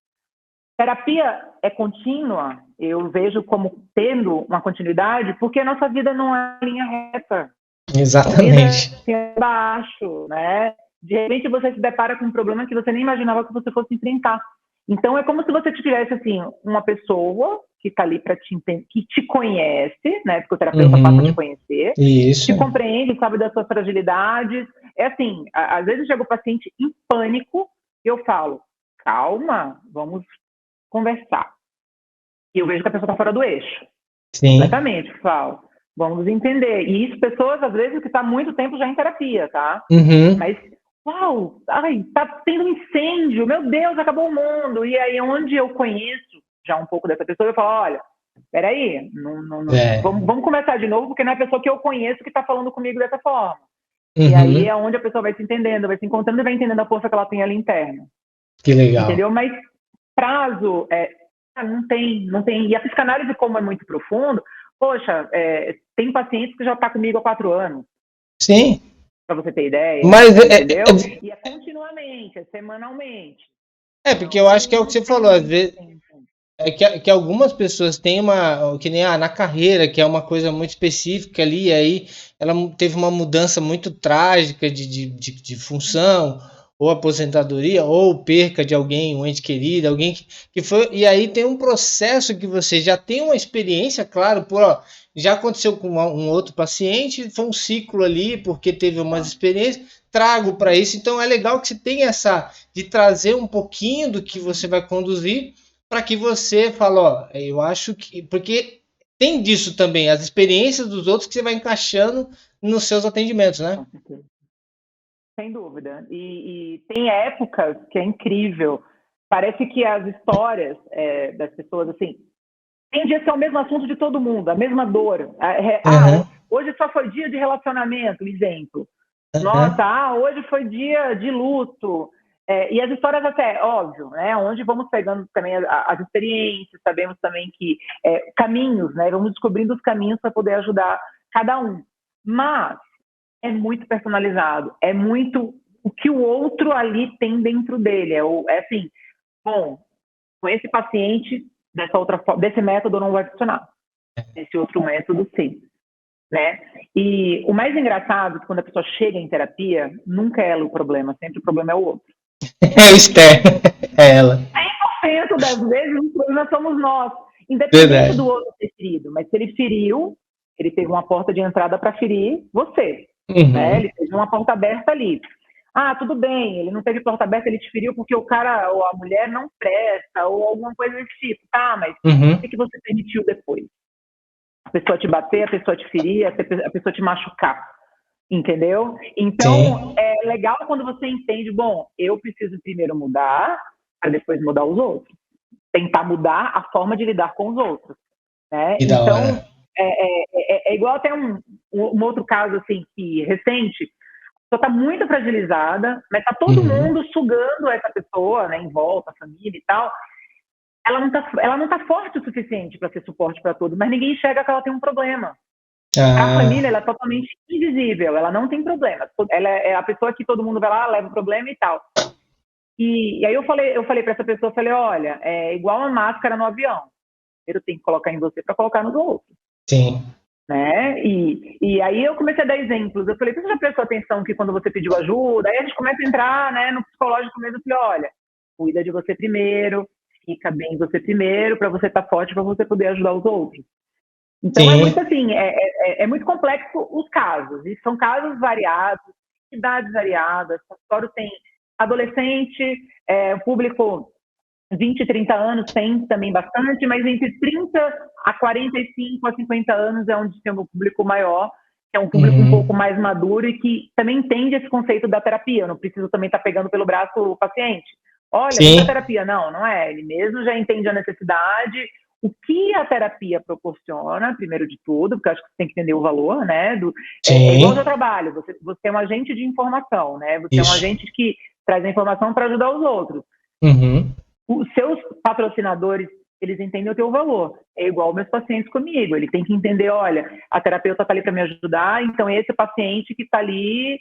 terapia é contínua, eu vejo como tendo uma continuidade, porque a nossa vida não é linha reta. A vida Exatamente. é baixo, né? De repente você se depara com um problema que você nem imaginava que você fosse enfrentar. Então é como se você tivesse assim uma pessoa que está ali para te entender, que te conhece, né? Porque o terapeuta passa a te Uhum. conhecer, Isso. te compreende, sabe das suas fragilidades. É assim, às vezes chega o paciente em pânico e eu falo, calma, vamos conversar. E eu vejo que a pessoa está fora do eixo, Sim. completamente, falo. Vamos entender. E isso, pessoas, às vezes, que está há muito tempo já em terapia, tá? Uhum. Mas, uau, ai, tá tendo um incêndio, meu Deus, acabou o mundo. E aí, onde eu conheço já um pouco dessa pessoa, eu falo, olha, peraí, É. vamos começar de novo, porque não é a pessoa que eu conheço que está falando comigo dessa forma. E aí Uhum. é onde a pessoa vai se entendendo, vai se encontrando e vai entendendo a força que ela tem ali interna. Que legal. Entendeu? Mas prazo, não tem. E a psicanálise, como é muito profundo, poxa, tem pacientes que já está comigo há 4 anos, Sim. para você ter ideia, Mas entendeu? E é continuamente, é semanalmente. porque eu Então, acho que é o que não você tem falou, às muito vezes. tempo. Que algumas pessoas têm que nem na carreira, que é uma coisa muito específica ali, e aí ela teve uma mudança muito trágica de função, ou aposentadoria, ou perca de alguém, um ente querido, alguém que foi. E aí tem um processo que você já tem uma experiência, claro, já aconteceu com um outro paciente, foi um ciclo ali, porque teve umas Tá. experiências, trago para isso, então é legal que você tenha essa, de trazer um pouquinho do que você vai conduzir para que você fale, ó, eu acho que. Porque tem disso também, as experiências dos outros que você vai encaixando nos seus atendimentos, né? Com certeza. Sem dúvida. E tem épocas que é incrível. Parece que as histórias das pessoas, assim, tem dia que é o mesmo assunto de todo mundo, a mesma dor. Aham, Hoje só foi dia de relacionamento, exemplo. aham, Nossa, hoje foi dia de luto. E as histórias até, óbvio, né? Onde vamos pegando também as experiências, sabemos também que caminhos, né? Vamos descobrindo os caminhos para poder ajudar cada um. Mas é muito personalizado, é muito o que o outro ali tem dentro dele. É assim, bom, com esse paciente, desse método não vai funcionar. Esse outro método, sim. Né? E o mais engraçado é que quando a pessoa chega em terapia, nunca é ela o problema, sempre o problema é o outro. é o externo, é ela. 100% das vezes o problema somos nós, independente Verdade. do outro ter ferido. Mas se ele feriu, ele teve uma porta de entrada para ferir você. Né? Uhum, Ele teve uma porta aberta ali. Tudo bem, ele não teve porta aberta, ele te feriu porque o cara ou a mulher não presta, ou alguma coisa desse tipo. Tá, mas uhum, o que você permitiu depois? A pessoa te bater, a pessoa te ferir, a pessoa te machucar. Entendeu? Então, sim. é legal quando você entende, bom, eu preciso primeiro mudar, para depois mudar os outros. Tentar mudar a forma de lidar com os outros. Né? Que da hora. Então, é igual até um outro caso assim, que recente, a pessoa está muito fragilizada, mas está todo Uhum. mundo sugando essa pessoa, né, em volta, a família e tal. Ela não tá forte o suficiente para ser suporte para todos, mas ninguém enxerga que ela tem um problema. A família, ela é totalmente invisível, ela não tem problema. Ela é a pessoa que todo mundo vai lá, leva o problema e tal. E aí eu falei para essa pessoa, olha, é igual uma máscara no avião. Primeiro tem que colocar em você para colocar nos outros. Sim. Né? E aí eu comecei a dar exemplos. Eu falei, você já prestou atenção que quando você pediu ajuda, aí a gente começa a entrar, né, no psicológico mesmo. Eu falei, olha, cuida de você primeiro, fica bem você primeiro, para você estar forte, para você poder ajudar os outros. Então Sim. É muito assim, é muito complexo os casos, e são casos variados, idades variadas, o consultório tem adolescente, público 20, 30 anos tem também bastante, mas entre 30 a 45 a 50 anos é onde tem um público maior, que é um público um pouco mais maduro e que também entende esse conceito da terapia. Eu não preciso também estar pegando pelo braço o paciente. Olha, isso é terapia. Não é. Ele mesmo já entende a necessidade, o que a terapia proporciona, primeiro de tudo, porque eu acho que você tem que entender o valor, né? É igual ao seu trabalho, você é um agente de informação, né? Você é um agente que traz a informação para ajudar os outros. Os seus patrocinadores, eles entendem o teu valor. É igual meus pacientes comigo. Ele tem que entender, olha, a terapeuta está ali para me ajudar, então esse paciente que está ali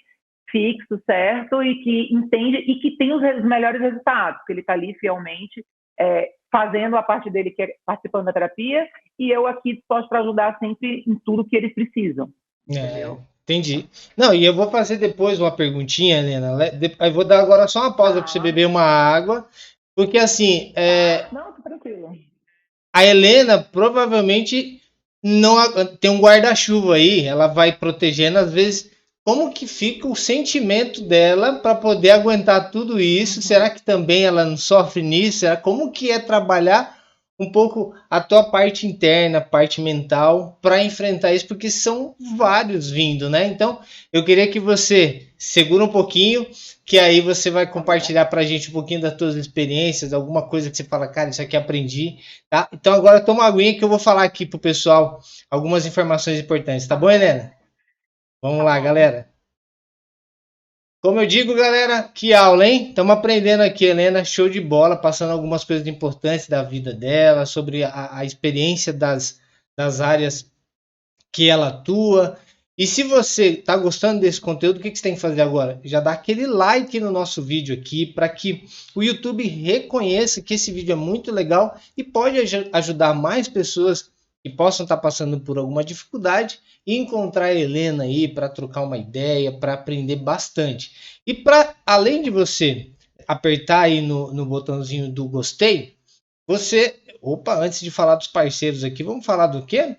fixo, certo, e que entende e que tem os melhores resultados, porque ele está ali fielmente fazendo a parte dele, que é participando da terapia, e eu aqui disposto para ajudar sempre em tudo que eles precisam. Entendeu? Entendi. Não, e eu vou fazer depois uma perguntinha, Helena. Eu vou dar agora só uma pausa para você beber uma água. Porque assim, não, tô tranquilo. A Helena provavelmente não tem um guarda-chuva aí, ela vai protegendo, às vezes, como que fica o sentimento dela para poder aguentar tudo isso? Será que também ela não sofre nisso? Como que é trabalhar um pouco a tua parte interna, parte mental, para enfrentar isso? Porque são vários vindo, né? Então, eu queria que você segura um pouquinho, que aí você vai compartilhar para a gente um pouquinho das suas experiências, alguma coisa que você fala, cara, isso aqui aprendi, tá? Então agora toma uma aguinha que eu vou falar aqui pro pessoal algumas informações importantes, tá bom, Helena? Vamos lá, galera. Como eu digo, galera, que aula, hein? Estamos aprendendo aqui, Helena, show de bola, passando algumas coisas importantes da vida dela, sobre a experiência das áreas que ela atua. E se você está gostando desse conteúdo, o que você tem que fazer agora? Já dá aquele like no nosso vídeo aqui, para que o YouTube reconheça que esse vídeo é muito legal e pode ajudar mais pessoas que possam estar passando por alguma dificuldade e encontrar a Helena aí para trocar uma ideia, para aprender bastante. E para, além de você apertar aí no botãozinho do gostei, antes de falar dos parceiros aqui, vamos falar do quê?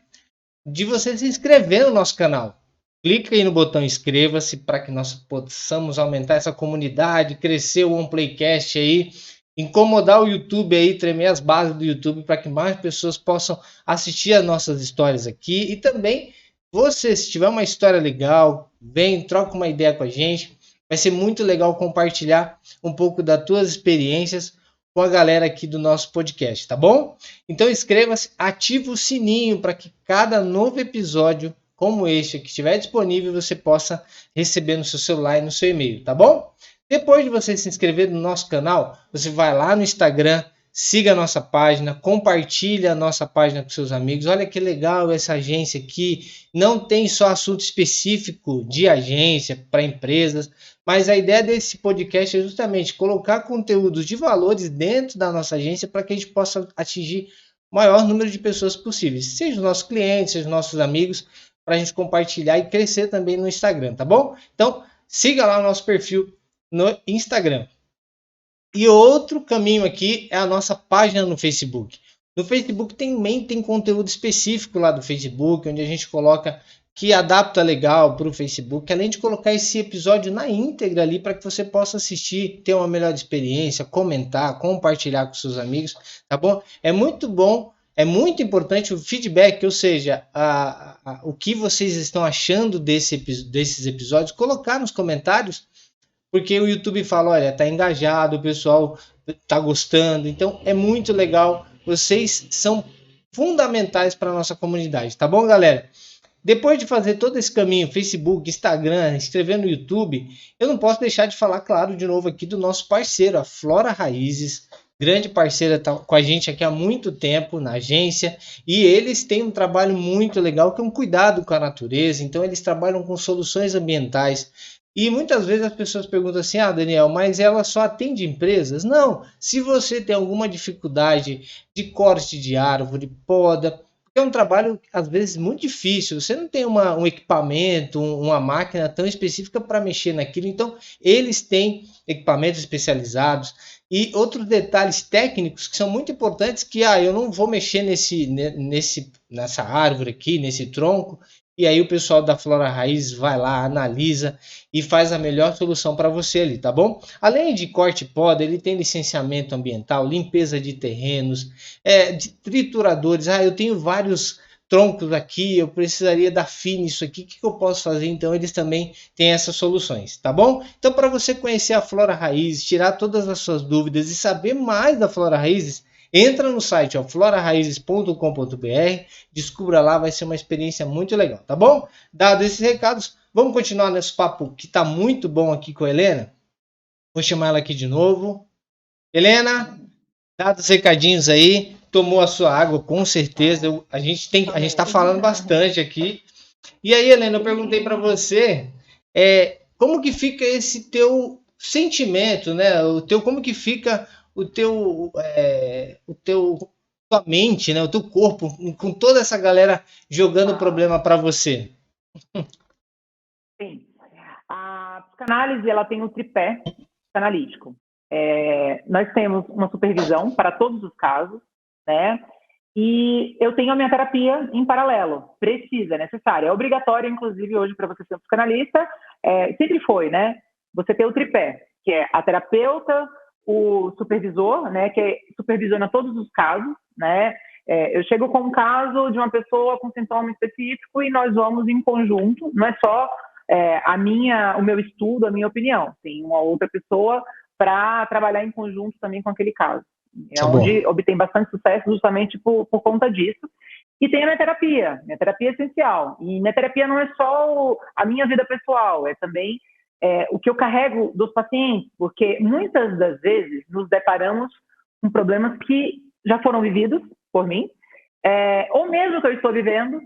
De você se inscrever no nosso canal. Clica aí no botão inscreva-se para que nós possamos aumentar essa comunidade, crescer o OnePlaycast aí, incomodar o YouTube aí, tremer as bases do YouTube para que mais pessoas possam assistir as nossas histórias aqui. E também, se tiver uma história legal, vem, troca uma ideia com a gente. Vai ser muito legal compartilhar um pouco das tuas experiências com a galera aqui do nosso podcast, tá bom? Então inscreva-se, ative o sininho para que cada novo episódio como este que estiver disponível você possa receber no seu celular e no seu e-mail, tá bom? Depois de você se inscrever no nosso canal, você vai lá no Instagram, siga a nossa página, compartilha a nossa página com seus amigos. Olha que legal essa agência aqui. Não tem só assunto específico de agência para empresas, mas a ideia desse podcast é justamente colocar conteúdos de valores dentro da nossa agência para que a gente possa atingir o maior número de pessoas possíveis, seja os nossos clientes, seja os nossos amigos, para a gente compartilhar e crescer também no Instagram, tá bom? Então, siga lá o nosso perfil no Instagram. E outro caminho aqui é a nossa página no Facebook. No Facebook também tem conteúdo específico lá do Facebook, onde a gente coloca que adapta legal para o Facebook, além de colocar esse episódio na íntegra ali para que você possa assistir, ter uma melhor experiência, comentar, compartilhar com seus amigos, tá bom? É muito bom, é muito importante o feedback, ou seja, o que vocês estão achando desses episódios, colocar nos comentários, porque o YouTube fala, olha, tá engajado, o pessoal tá gostando, então é muito legal, vocês são fundamentais para a nossa comunidade, tá bom, galera? Depois de fazer todo esse caminho, Facebook, Instagram, inscrever no YouTube, eu não posso deixar de falar, claro, de novo aqui do nosso parceiro, a Flora Raízes. grande parceira, tá com a gente aqui há muito tempo na agência, e eles têm um trabalho muito legal, que é um cuidado com a natureza. Então eles trabalham com soluções ambientais. E muitas vezes as pessoas perguntam assim: ah, Daniel, mas ela só atende empresas? Não, se você tem alguma dificuldade de corte de árvore, poda, é um trabalho às vezes muito difícil, você não tem um equipamento, uma máquina tão específica para mexer naquilo. Então eles têm equipamentos especializados e outros detalhes técnicos que são muito importantes, que eu não vou mexer nessa árvore aqui, nesse tronco, e aí o pessoal da Flora Raiz vai lá, analisa e faz a melhor solução para você ali, tá bom? Além de corte e poda, ele tem licenciamento ambiental, limpeza de terrenos, de trituradores. Eu tenho vários troncos aqui, eu precisaria dar fim nisso aqui, o que eu posso fazer? Então eles também têm essas soluções, tá bom? Então, para você conhecer a Flora Raiz, tirar todas as suas dúvidas e saber mais da Flora Raízes, entra no site floraraízes.com.br, descubra lá, vai ser uma experiência muito legal, tá bom? Dados esses recados, vamos continuar nesse papo que tá muito bom aqui com a Helena. Vou chamar ela aqui de novo. Helena, dados os recadinhos aí, tomou a sua água, com certeza. A gente está falando bastante aqui. E aí, Helena, eu perguntei para você, como que fica esse teu sentimento, né? Como que fica tua mente, né? O teu corpo com toda essa galera jogando problema para você. Sim. A psicanálise, ela tem um tripé psicanalítico. Nós temos uma supervisão para todos os casos, né? E eu tenho a minha terapia em paralelo. Precisa, é necessária. É obrigatório, inclusive, hoje, para você ser um psicanalista. Sempre foi, né? Você tem o tripé, que é a terapeuta, o supervisor, né? Que supervisiona todos os casos, né? Eu chego com um caso de uma pessoa com sintoma específico e nós vamos em conjunto. Não é só o meu estudo, a minha opinião. Tem uma outra pessoa para trabalhar em conjunto também com aquele caso. É onde obtém bastante sucesso justamente por conta disso. E tem a minha terapia é essencial. E minha terapia não é só a minha vida pessoal, é também o que eu carrego dos pacientes, porque muitas das vezes nos deparamos com problemas que já foram vividos por mim, ou mesmo que eu estou vivendo,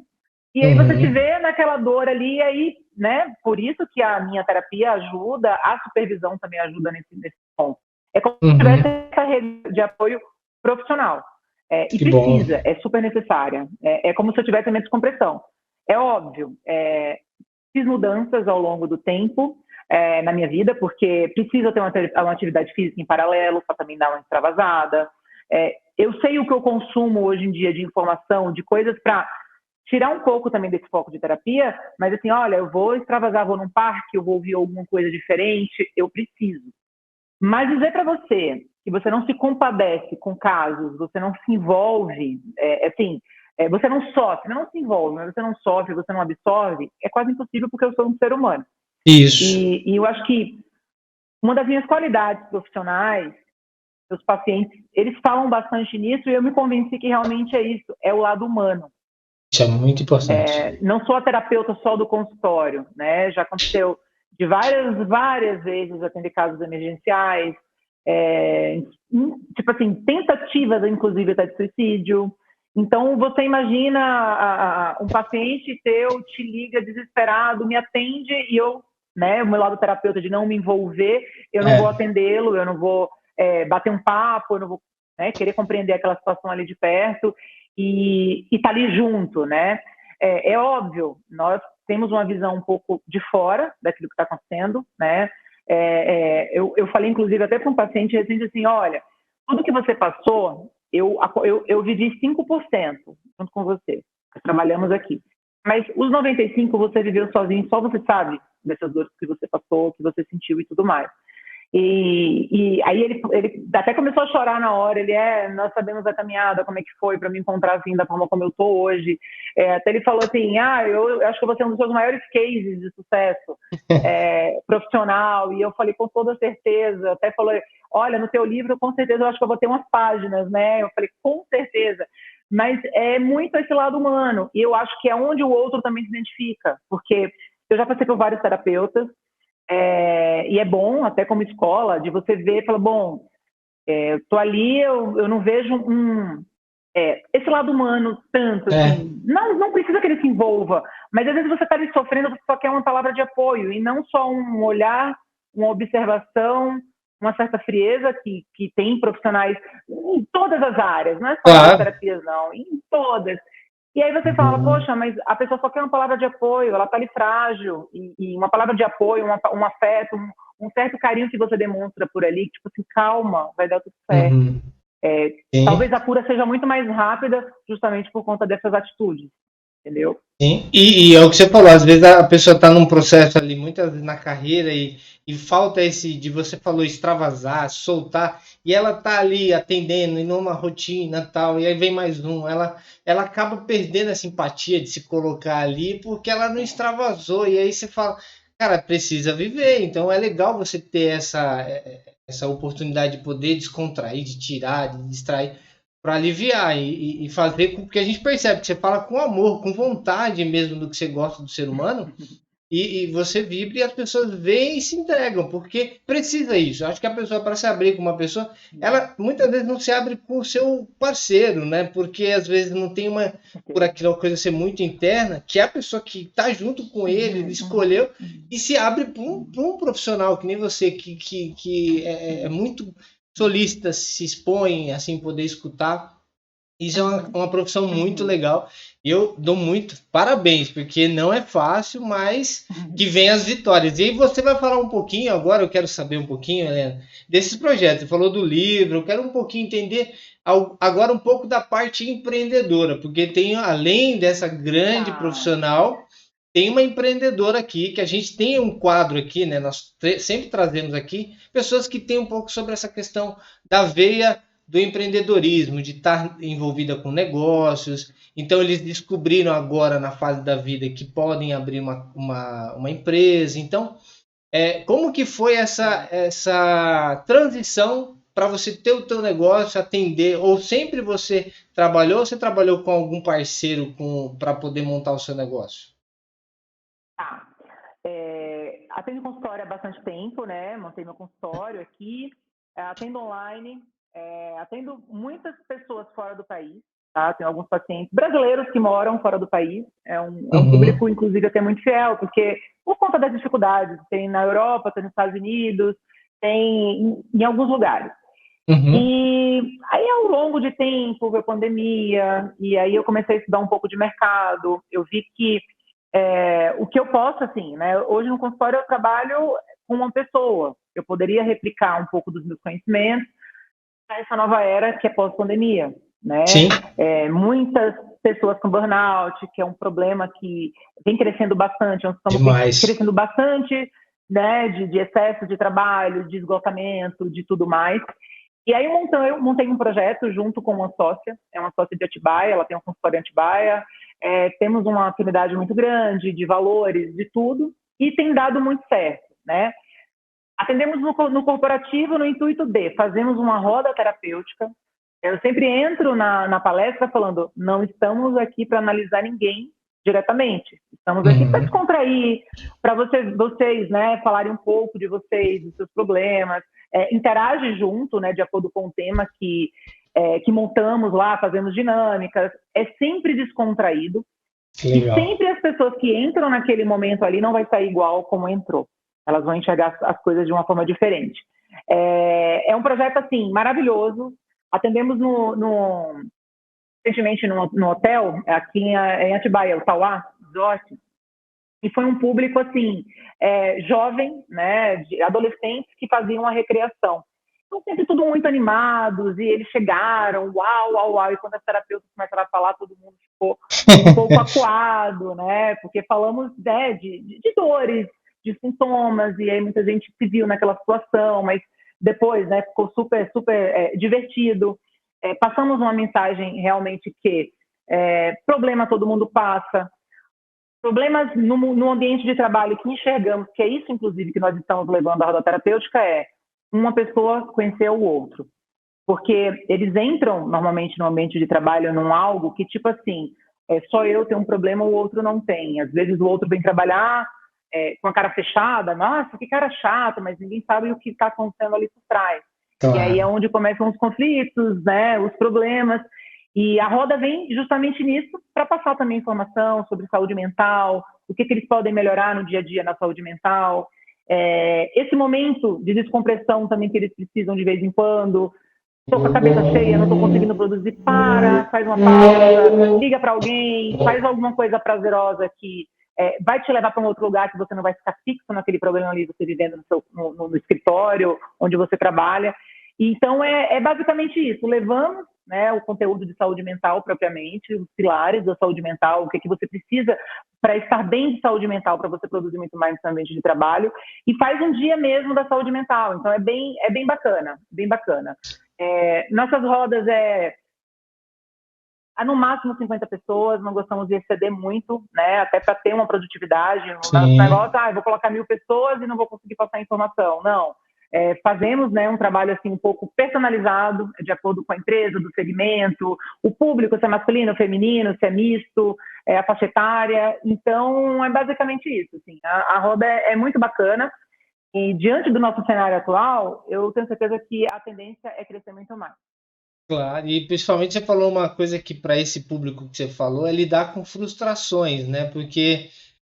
e aí você se vê naquela dor ali, e aí, né, por isso que a minha terapia ajuda, a supervisão também ajuda nesse ponto. É como se tivesse essa rede de apoio profissional. E que precisa, bom. É super necessária. É como se eu tivesse a minha descompressão. É óbvio, fiz mudanças ao longo do tempo na minha vida, porque precisa ter uma atividade física em paralelo, para também dar uma extravasada. Eu sei o que eu consumo hoje em dia de informação, de coisas para tirar um pouco também desse foco de terapia, mas assim, olha, eu vou extravasar, vou num parque, eu vou ouvir alguma coisa diferente, eu preciso. Mas dizer para você que você não se compadece com casos, você não se envolve, você não sofre, não se envolve, mas você não sofre, você não absorve, é quase impossível porque eu sou um ser humano. Isso. E eu acho que uma das minhas qualidades profissionais, os pacientes, eles falam bastante nisso e eu me convenci que realmente é isso, é o lado humano. Isso é muito importante. Não sou a terapeuta só do consultório, né? Já aconteceu de várias vezes atender casos emergenciais, tipo assim, tentativas, inclusive, até de suicídio. Então, você imagina um paciente teu te liga desesperado, me atende e eu, né, o meu lado terapeuta de não me envolver, eu não vou atendê-lo, eu não vou bater um papo, eu não vou querer compreender aquela situação ali de perto e tá ali junto, né? É óbvio, nós temos uma visão um pouco de fora daquilo que está acontecendo, né? Eu falei, inclusive, até para um paciente recente assim, olha, tudo que você passou, eu vivi 5% junto com você. Nós trabalhamos aqui. Mas os 95% você viveu sozinho, só você sabe dessas dores que você passou, que você sentiu e tudo mais. E aí ele até começou a chorar na hora, nós sabemos a caminhada, como é que foi para me encontrar assim, da forma como eu tô hoje. Até ele falou assim, eu acho que você é um dos seus maiores cases de sucesso profissional, e eu falei com toda certeza, até falou, olha, no teu livro, com certeza, eu acho que eu vou ter umas páginas, né? Eu falei, com certeza. Mas é muito esse lado humano, e eu acho que é onde o outro também se identifica, porque eu já passei por vários terapeutas, e é bom, até como escola, de você ver e falar, bom, Eu tô ali, eu não vejo esse lado humano tanto, assim. Não precisa que ele se envolva, mas às vezes você está ali sofrendo, você só quer uma palavra de apoio, e não só um olhar, uma observação, uma certa frieza que tem profissionais em todas as áreas, não é só nas terapias, não, em todas. E aí você fala, poxa, mas a pessoa só quer uma palavra de apoio, ela está ali frágil, e uma palavra de apoio, um afeto, um certo carinho que você demonstra por ali, tipo assim, calma, vai dar tudo certo. Talvez a cura seja muito mais rápida justamente por conta dessas atitudes, entendeu? Sim, e é o que você falou, às vezes a pessoa está num processo ali, muitas vezes na carreira, e falta esse, de você falou, extravasar, soltar, e ela tá ali atendendo, e numa rotina tal, e aí vem mais um, ela acaba perdendo a simpatia de se colocar ali, porque ela não extravasou, e aí você fala, cara, precisa viver, então é legal você ter essa oportunidade de poder descontrair, de tirar, de distrair, para aliviar e fazer com que a gente percebe que você fala com amor, com vontade mesmo do que você gosta do ser humano, e você vibra e as pessoas veem e se entregam, porque precisa isso. Eu acho que a pessoa, para se abrir com uma pessoa, ela muitas vezes não se abre com o seu parceiro, né? Porque às vezes não tem por aquela coisa ser muito interna, que é a pessoa que está junto com ele escolheu, e se abre para um profissional que nem você, que é muito solista, se expõe, assim, poder escutar. Isso é uma profissão muito legal. E eu dou muito parabéns, porque não é fácil, mas que vem as vitórias. E aí você vai falar um pouquinho, agora eu quero saber um pouquinho, Helena, desses projetos. Você falou do livro, eu quero um pouquinho entender agora um pouco da parte empreendedora, porque tem, além dessa grande profissional, tem uma empreendedora aqui, que a gente tem um quadro aqui, né? Nós sempre trazemos aqui pessoas que têm um pouco sobre essa questão da veia do empreendedorismo, de estar envolvida com negócios. Então, eles descobriram agora, na fase da vida, que podem abrir uma empresa. Então, como que foi essa transição para você ter o teu negócio, atender? Ou sempre você trabalhou com algum parceiro para poder montar o seu negócio? Atendo consultório há bastante tempo, né? Montei meu consultório aqui, atendo online, atendo muitas pessoas fora do país, tá? Tenho alguns pacientes brasileiros que moram fora do país, é um público, inclusive, até muito fiel, porque por conta das dificuldades, tem na Europa, tem nos Estados Unidos, tem em alguns lugares. E aí, ao longo de tempo, veio a pandemia, e aí eu comecei a estudar um pouco de mercado, eu vi que o que eu posso, assim, né? Hoje no consultório eu trabalho com uma pessoa. Eu poderia replicar um pouco dos meus conhecimentos nessa nova era que é pós-pandemia, né? Sim. Muitas pessoas com burnout, que é um problema que vem crescendo bastante. Nós estamos crescendo bastante, né? De excesso de trabalho, de esgotamento, de tudo mais. E aí eu montei um projeto junto com uma sócia, é uma sócia de Atibaia, ela tem um consultório em Atibaia, temos uma afinidade muito grande de valores, de tudo, e tem dado muito certo, né? Atendemos no corporativo no intuito de fazemos uma roda terapêutica. Eu sempre entro na palestra falando, não estamos aqui para analisar ninguém diretamente, estamos aqui para descontrair, para vocês, né, falarem um pouco de vocês, dos seus problemas, interage junto, né, de acordo com o tema que montamos lá, fazemos dinâmicas, é sempre descontraído. Legal. E sempre as pessoas que entram naquele momento ali não vai sair igual como entrou. Elas vão enxergar as coisas de uma forma diferente. É um projeto, assim, maravilhoso. Atendemos recentemente no hotel, aqui em Atibaia, o Tauá Resort, e foi um público, assim, jovem, né, de adolescentes que faziam a recreação. Então, sempre tudo muito animados, e eles chegaram, uau, uau, uau, e quando as terapeutas começaram a falar, todo mundo ficou um pouco acuado, né, porque falamos, né, de dores, de sintomas, e aí muita gente se viu naquela situação, mas depois, né, ficou super, super divertido. Passamos uma mensagem realmente que problema todo mundo passa, problemas no ambiente de trabalho que enxergamos, que é isso, inclusive, que nós estamos levando a roda terapêutica, uma pessoa conhecer o outro. Porque eles entram, normalmente, no ambiente de trabalho, num algo que, tipo assim, só eu tenho um problema, o outro não tem. Às vezes o outro vem trabalhar com a cara fechada, nossa, que cara chata, mas ninguém sabe o que está acontecendo ali por trás. E aí é Claro. onde começam os conflitos, né, os problemas. E a roda vem justamente nisso para passar também informação sobre saúde mental, o que eles podem melhorar no dia a dia na saúde mental. Esse momento de descompressão também que eles precisam de vez em quando. Estou com a cabeça cheia, não estou conseguindo produzir. Para, faz uma pausa, liga para alguém, faz alguma coisa prazerosa que vai te levar para um outro lugar que você não vai ficar fixo naquele problema ali, você vivendo no escritório, onde você trabalha. Então, basicamente isso. Levamos, né, o conteúdo de saúde mental propriamente, os pilares da saúde mental, o que você precisa para estar bem de saúde mental, para você produzir muito mais no ambiente de trabalho, e faz um dia mesmo da saúde mental. Então, é bem bacana, bem bacana. Nossas rodas no máximo 50 pessoas, não gostamos de exceder muito, né? Até para ter uma produtividade. O nosso Sim. negócio, eu vou colocar 1.000 pessoas e não vou conseguir passar informação. Não. Fazemos, né, um trabalho assim um pouco personalizado, de acordo com a empresa, do segmento, o público, se é masculino, feminino, se é misto, a faixa etária. Então, é basicamente isso. Assim. A roda é muito bacana e, diante do nosso cenário atual, eu tenho certeza que a tendência é crescer muito mais. Claro, e principalmente você falou uma coisa que para esse público que você falou é lidar com frustrações, né? Porque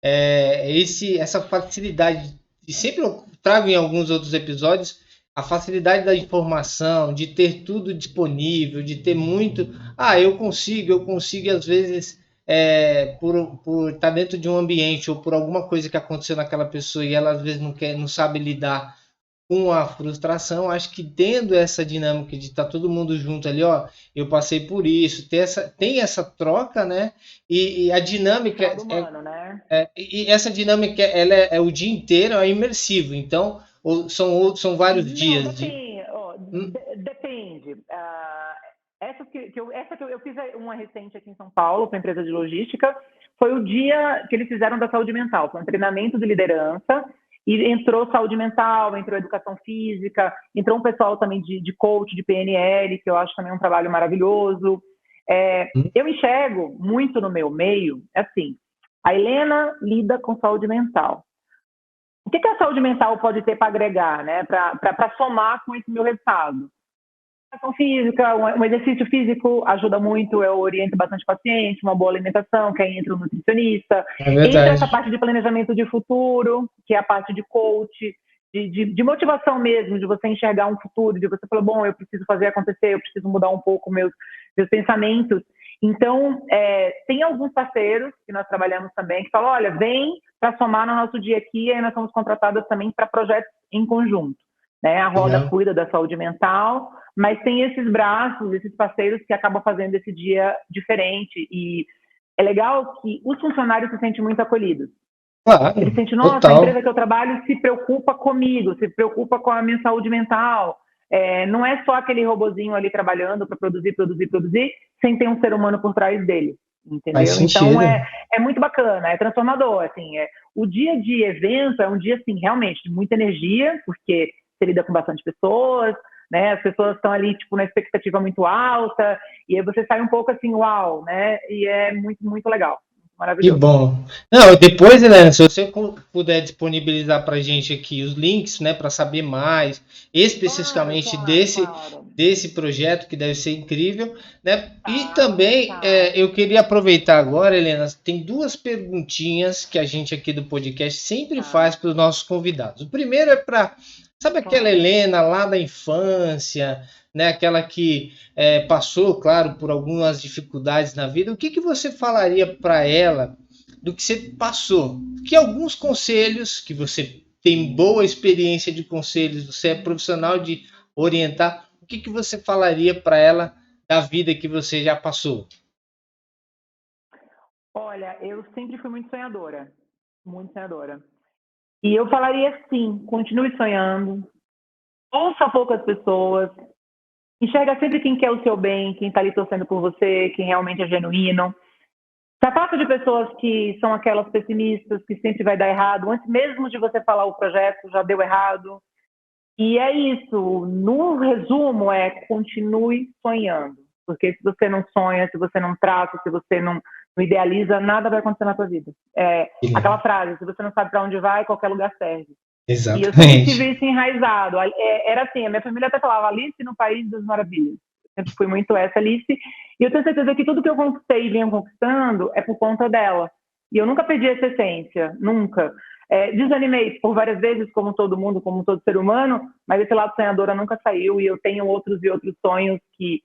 essa facilidade, e sempre eu trago em alguns outros episódios, a facilidade da informação, de ter tudo disponível, de ter muito. Ah, eu consigo, e às vezes, por estar dentro de um ambiente ou por alguma coisa que aconteceu naquela pessoa e ela às vezes não sabe lidar com a frustração, acho que tendo essa dinâmica de estar todo mundo junto ali, ó, eu passei por isso, tem essa troca, né? E a dinâmica Lado humano, né? e essa dinâmica ela o dia inteiro, é imersivo. Então, são vários Não, dias de. depende. Depende. Essa que eu fiz uma recente aqui em São Paulo, para a empresa de logística, foi o dia que eles fizeram da saúde mental. Foi um treinamento de liderança e entrou saúde mental, entrou educação física, entrou um pessoal também de coach, de PNL, que eu acho também um trabalho maravilhoso. Eu enxergo muito no meu meio, assim, a Helena lida com saúde mental. O que a saúde mental pode ter para agregar, né? Para somar com esse meu resultado? Educação física, um exercício físico ajuda muito, eu oriento bastante paciente, uma boa alimentação, que aí entra o nutricionista, É entra essa verdade. parte de planejamento de futuro, que é a parte de coach, de motivação mesmo, de você enxergar um futuro, de você falar, bom, eu preciso fazer acontecer, eu preciso mudar um pouco meus pensamentos. Então, tem alguns parceiros que nós trabalhamos também que falam, olha, vem para somar no nosso dia aqui, e aí nós somos contratadas também para projetos em conjunto. Né? A Roda Legal. cuida da saúde mental, mas tem esses braços, esses parceiros que acabam fazendo esse dia diferente. E é legal que os funcionários se sentem muito acolhidos. Eles Claro, sentem, nossa, a total. empresa que eu trabalho se preocupa comigo, se preocupa com a minha saúde mental. Não é só aquele robozinho ali trabalhando para produzir, sem ter um ser humano por trás dele, Faz entendeu? Então, sentido. é muito bacana, é transformador, assim. O dia de evento é um dia, assim, realmente, de muita energia, porque você lida com bastante pessoas, né? As pessoas estão ali, tipo, na expectativa muito alta, e aí você sai um pouco assim, uau, né? E é muito, muito legal, Que maravilhoso. bom. Não, e depois, Helena, se você puder disponibilizar para a gente aqui os links, né, para saber mais, Claro, especificamente claro, claro. desse projeto que deve ser incrível, né? E Tá, também tá. eu queria aproveitar agora, Helena, tem duas perguntinhas que a gente aqui do podcast sempre Tá, faz para os nossos convidados. O primeiro é para, sabe aquela claro. Helena lá da infância, né? Aquela que passou, claro, por algumas dificuldades na vida, o que você falaria para ela do que você passou? Que alguns conselhos, que você tem boa experiência de conselhos, você é profissional de orientar, o que você falaria para ela da vida que você já passou? Olha, eu sempre fui muito sonhadora, muito sonhadora. E eu falaria assim, continue sonhando, ouça poucas pessoas, enxerga sempre quem quer o seu bem, quem está ali torcendo por você, quem realmente é genuíno. Se afasta de pessoas que são aquelas pessimistas, que sempre vai dar errado, antes mesmo de você falar o projeto, já deu errado. E é isso, no resumo, continue sonhando. Porque se você não sonha, se você não traça, se você não idealiza, nada vai acontecer na sua vida. Aquela frase, se você não sabe para onde vai, qualquer lugar serve. E eu sempre Exatamente. tive isso enraizado. Era assim, a minha família até falava Alice no País das Maravilhas. Eu sempre fui muito essa Alice. E eu tenho certeza que tudo que eu conquistei e venho conquistando é por conta dela. E eu nunca perdi essa essência, nunca. Desanimei por várias vezes, como todo mundo, como todo ser humano, mas esse lado sonhadora nunca saiu e eu tenho outros e outros sonhos que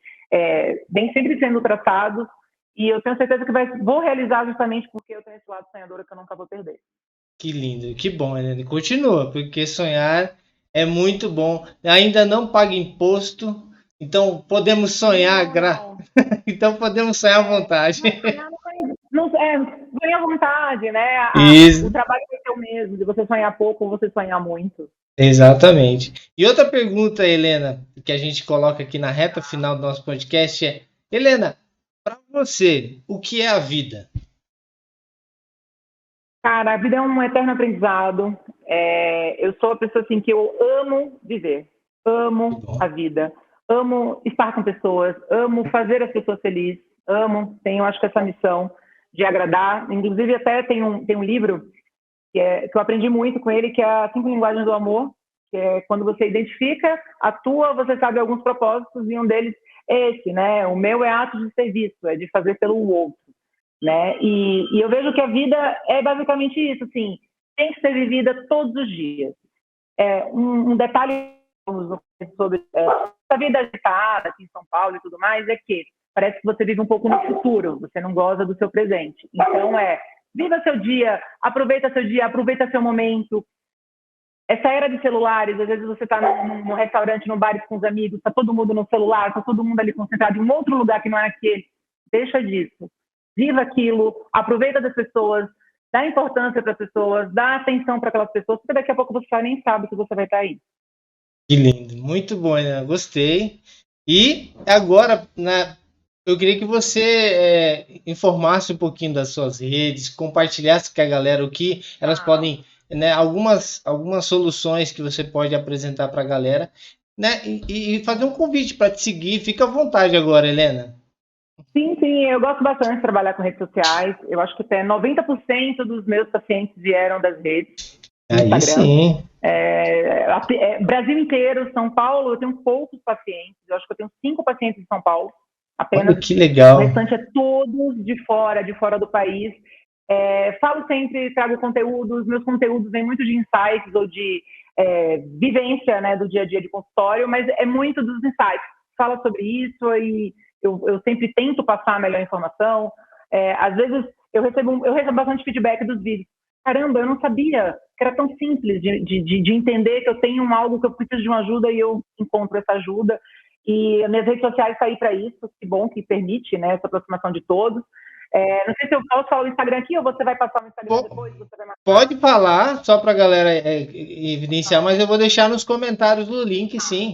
vêm sempre sendo traçados e eu tenho certeza que vou realizar justamente porque eu tenho esse lado sonhadora que eu nunca vou perder. Que lindo, que bom, Helena. Continua, porque sonhar é muito bom. Ainda não paga imposto, então podemos sonhar, Não, não. então podemos sonhar à vontade. Não, sonhar sonha à vontade, né? O Isso, trabalho vai ser o mesmo, de você sonhar pouco ou você sonhar muito. exatamente. E outra pergunta, Helena, que a gente coloca aqui na reta final do nosso podcast é: Helena, para você, o que é a vida? Cara, a vida é um eterno aprendizado. Eu sou a pessoa assim que eu amo viver, Que amo bom. a vida, amo estar com pessoas, amo fazer as pessoas felizes, tenho acho que essa missão de agradar. Inclusive até tem um livro que eu aprendi muito com ele, que é a 5 Linguagens do Amor, que é quando você identifica, atua, você sabe alguns propósitos, e um deles é esse, né? O meu é ato de serviço, é de fazer pelo outro, né? E eu vejo que a vida é basicamente isso, assim, tem que ser vivida todos os dias. Um detalhe sobre a vida agitada aqui em São Paulo e tudo mais é que parece que você vive um pouco no futuro, você não goza do seu presente. Então viva seu dia, aproveita seu momento. Essa era de celulares, às vezes você está num restaurante, num bar com os amigos, está todo mundo no celular, está todo mundo ali concentrado em um outro lugar que não é aquele. Deixa disso. Viva aquilo, aproveita das pessoas, dá importância para as pessoas, dá atenção para aquelas pessoas, porque daqui a pouco você já nem sabe que você vai estar aí. Que lindo, muito bom, Helena, gostei. E agora, eu queria que você informasse um pouquinho das suas redes, compartilhasse com a galera o que elas podem, né, algumas soluções que você pode apresentar para a galera, né, e fazer um convite para te seguir. Fica à vontade agora, Helena. Sim, eu gosto bastante de trabalhar com redes sociais. Eu acho que até 90% dos meus pacientes vieram das redes, do Aí Instagram. sim. Brasil inteiro, São Paulo, eu tenho poucos pacientes. Eu acho que eu tenho 5 pacientes em São Paulo, Olha apenas. que O legal. restante é todos de fora do país. Falo sempre, trago conteúdos. Meus conteúdos vêm muito de insights ou de vivência, né, do dia a dia de consultório, mas é muito dos insights. Fala sobre isso e eu sempre tento passar a melhor informação. Às vezes eu recebo bastante feedback dos vídeos. Caramba, eu não sabia que era tão simples de entender que eu tenho algo que eu preciso de uma ajuda e eu encontro essa ajuda. E as minhas redes sociais estão aí para isso, que bom que permite, né, essa aproximação de todos. Não sei se eu posso falar o Instagram aqui ou você vai passar o Instagram depois, você vai marcar. Pode falar, só para a galera evidenciar, mas eu vou deixar nos comentários o link, sim.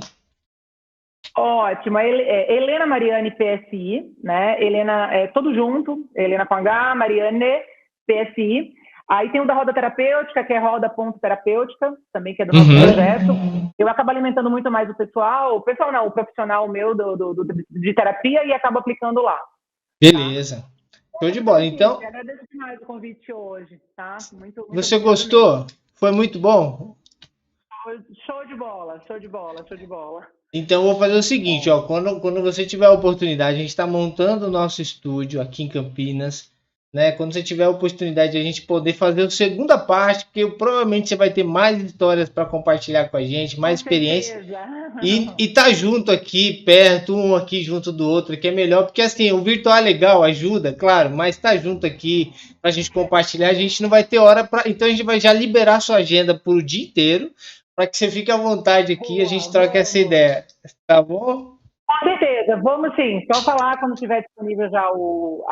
Ótimo. Helena Mariane PSI, né? Helena, tudo junto, Helena com H, Mariane PSI. Aí tem o da Roda Terapêutica, que é roda.terapêutica, também que é do nosso projeto. Eu acabo alimentando muito mais o profissional meu de terapia e acabo aplicando lá. Beleza. Tá? Show de bola. Então, eu agradeço demais o convite hoje, tá? Muito você gostou? Mesmo. Foi muito bom? Show de bola, show de bola, show de bola. Então, eu vou fazer o seguinte, ó, quando você tiver a oportunidade, a gente está montando o nosso estúdio aqui em Campinas, né? Quando você tiver a oportunidade de a gente poder fazer a segunda parte, porque provavelmente você vai ter mais histórias para compartilhar com a gente, mais experiência. E tá junto aqui, perto, um aqui junto do outro, que é melhor, porque assim, o virtual é legal, ajuda, claro, mas tá junto aqui pra gente compartilhar, a gente não vai ter hora para, então a gente vai já liberar sua agenda por o dia inteiro, para que você fique à vontade aqui e a gente troque essa ideia, tá bom? Com certeza, vamos sim. Só falar quando estiver disponível já o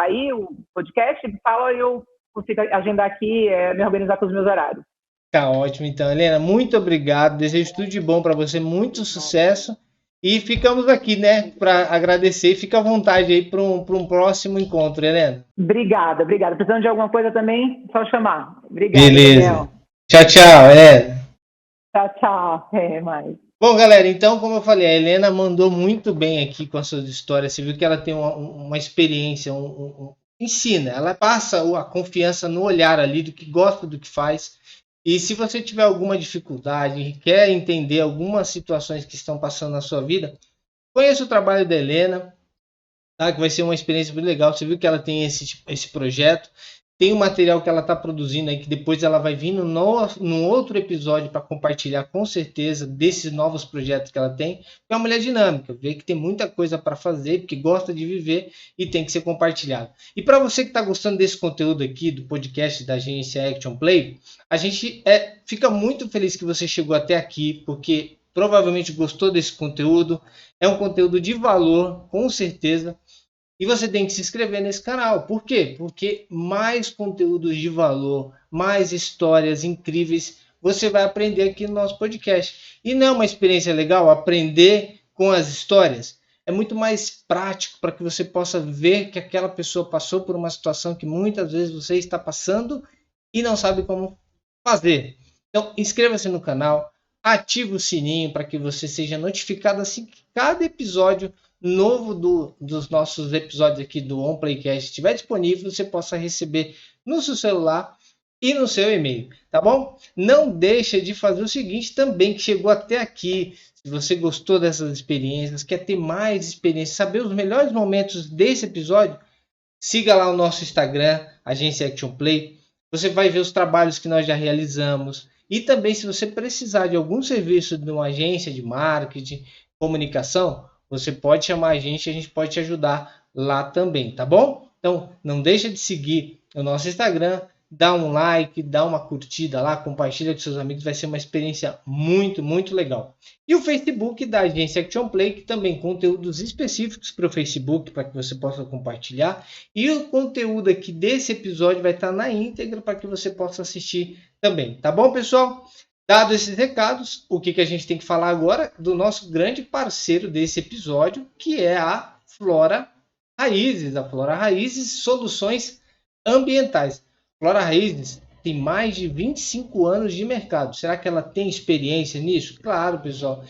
podcast, fala e eu consigo agendar aqui, me organizar com os meus horários. Tá ótimo, então, Helena, muito obrigado. Desejo tudo de bom para você, muito sucesso. E ficamos aqui, né, para agradecer. Fica à vontade aí para um próximo encontro, Helena. Obrigada. Precisando de alguma coisa também, só chamar. Obrigada. Beleza. Daniel. Tchau, Helena. Tchau. Mais. Bom, galera, então, como eu falei, a Helena mandou muito bem aqui com as suas histórias. Você viu que ela tem uma experiência, ensina. Ela passa a confiança no olhar ali do que gosta do que faz. E se você tiver alguma dificuldade, quer entender algumas situações que estão passando na sua vida, conheça o trabalho da Helena, tá? Que vai ser uma experiência muito legal. Você viu que ela tem esse projeto, tem um material que ela está produzindo aí, que depois ela vai vir num outro episódio para compartilhar com certeza desses novos projetos que ela tem. É uma mulher dinâmica, vê que tem muita coisa para fazer, porque gosta de viver e tem que ser compartilhado. E para você que está gostando desse conteúdo aqui, do podcast da agência Action Play, a gente fica muito feliz que você chegou até aqui, porque provavelmente gostou desse conteúdo. É um conteúdo de valor, com certeza. E você tem que se inscrever nesse canal. Por quê? Porque mais conteúdos de valor, mais histórias incríveis você vai aprender aqui no nosso podcast. E não é uma experiência legal aprender com as histórias? É muito mais prático para que você possa ver que aquela pessoa passou por uma situação que muitas vezes você está passando e não sabe como fazer. Então, inscreva-se no canal, ative o sininho para que você seja notificado assim que cada episódio novo dos nossos episódios aqui do OnPlaycast estiver disponível, você possa receber no seu celular e no seu e-mail, tá bom? Não deixa de fazer o seguinte também, que chegou até aqui, se você gostou dessas experiências, quer ter mais experiências, saber os melhores momentos desse episódio, siga lá o nosso Instagram, Agência Action Play, você vai ver os trabalhos que nós já realizamos, e também se você precisar de algum serviço de uma agência de marketing, comunicação, você pode chamar a gente pode te ajudar lá também, tá bom? Então, não deixa de seguir o nosso Instagram, dá um like, dá uma curtida lá, compartilha com seus amigos, vai ser uma experiência muito, muito legal. E o Facebook da agência Action Play, que também conteúdos específicos para o Facebook, para que você possa compartilhar. E o conteúdo aqui desse episódio vai estar na íntegra para que você possa assistir também, tá bom, pessoal? Dados esses recados, o que a gente tem que falar agora do nosso grande parceiro desse episódio, que é a Flora Raízes. A Flora Raízes Soluções Ambientais. Flora Raízes tem mais de 25 anos de mercado. Será que ela tem experiência nisso? Claro, pessoal.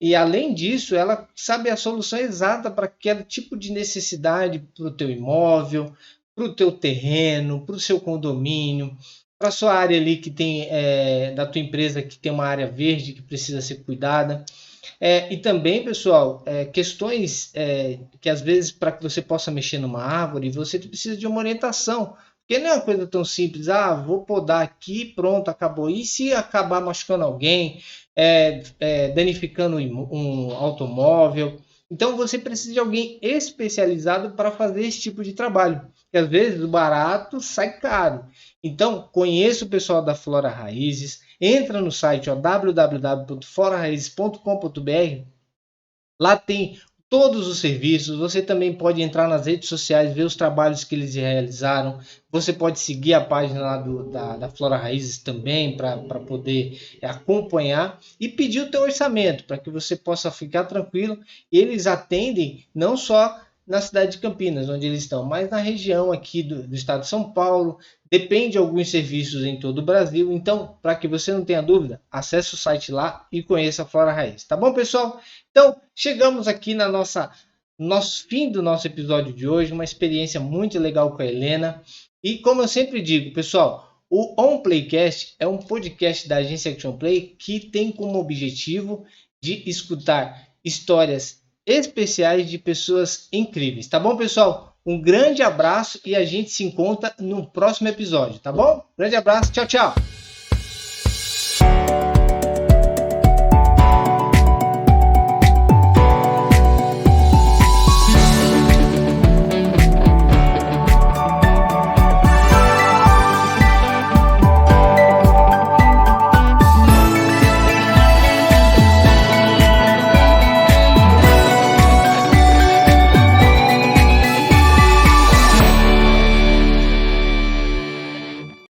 E além disso, ela sabe a solução exata para aquele tipo de necessidade para o teu imóvel, para o teu terreno, para o seu condomínio, para a sua área ali que tem da tua empresa que tem uma área verde que precisa ser cuidada. E também, pessoal, questões que às vezes para que você possa mexer numa árvore, você precisa de uma orientação. Porque não é uma coisa tão simples, vou podar aqui, pronto, acabou. E se acabar machucando alguém, danificando um automóvel? Então você precisa de alguém especializado para fazer esse tipo de trabalho. Que às vezes o barato sai caro. Então, conheça o pessoal da Flora Raízes, entra no site www.floraraizes.com.br. Lá tem todos os serviços. Você também pode entrar nas redes sociais, ver os trabalhos que eles realizaram. Você pode seguir a página lá da Flora Raízes também para poder acompanhar e pedir o teu orçamento para que você possa ficar tranquilo. Eles atendem não só na cidade de Campinas, onde eles estão, mas na região aqui do estado de São Paulo, depende de alguns serviços em todo o Brasil. Então, para que você não tenha dúvida, acesse o site lá e conheça a Flora Raiz. Tá bom, pessoal? Então, chegamos aqui nosso fim do nosso episódio de hoje, uma experiência muito legal com a Helena. E como eu sempre digo, pessoal, o OnPlaycast é um podcast da agência Action Play que tem como objetivo de escutar histórias especiais de pessoas incríveis, tá bom, pessoal? Um grande abraço e a gente se encontra no próximo episódio, tá bom? Grande abraço, tchau, tchau!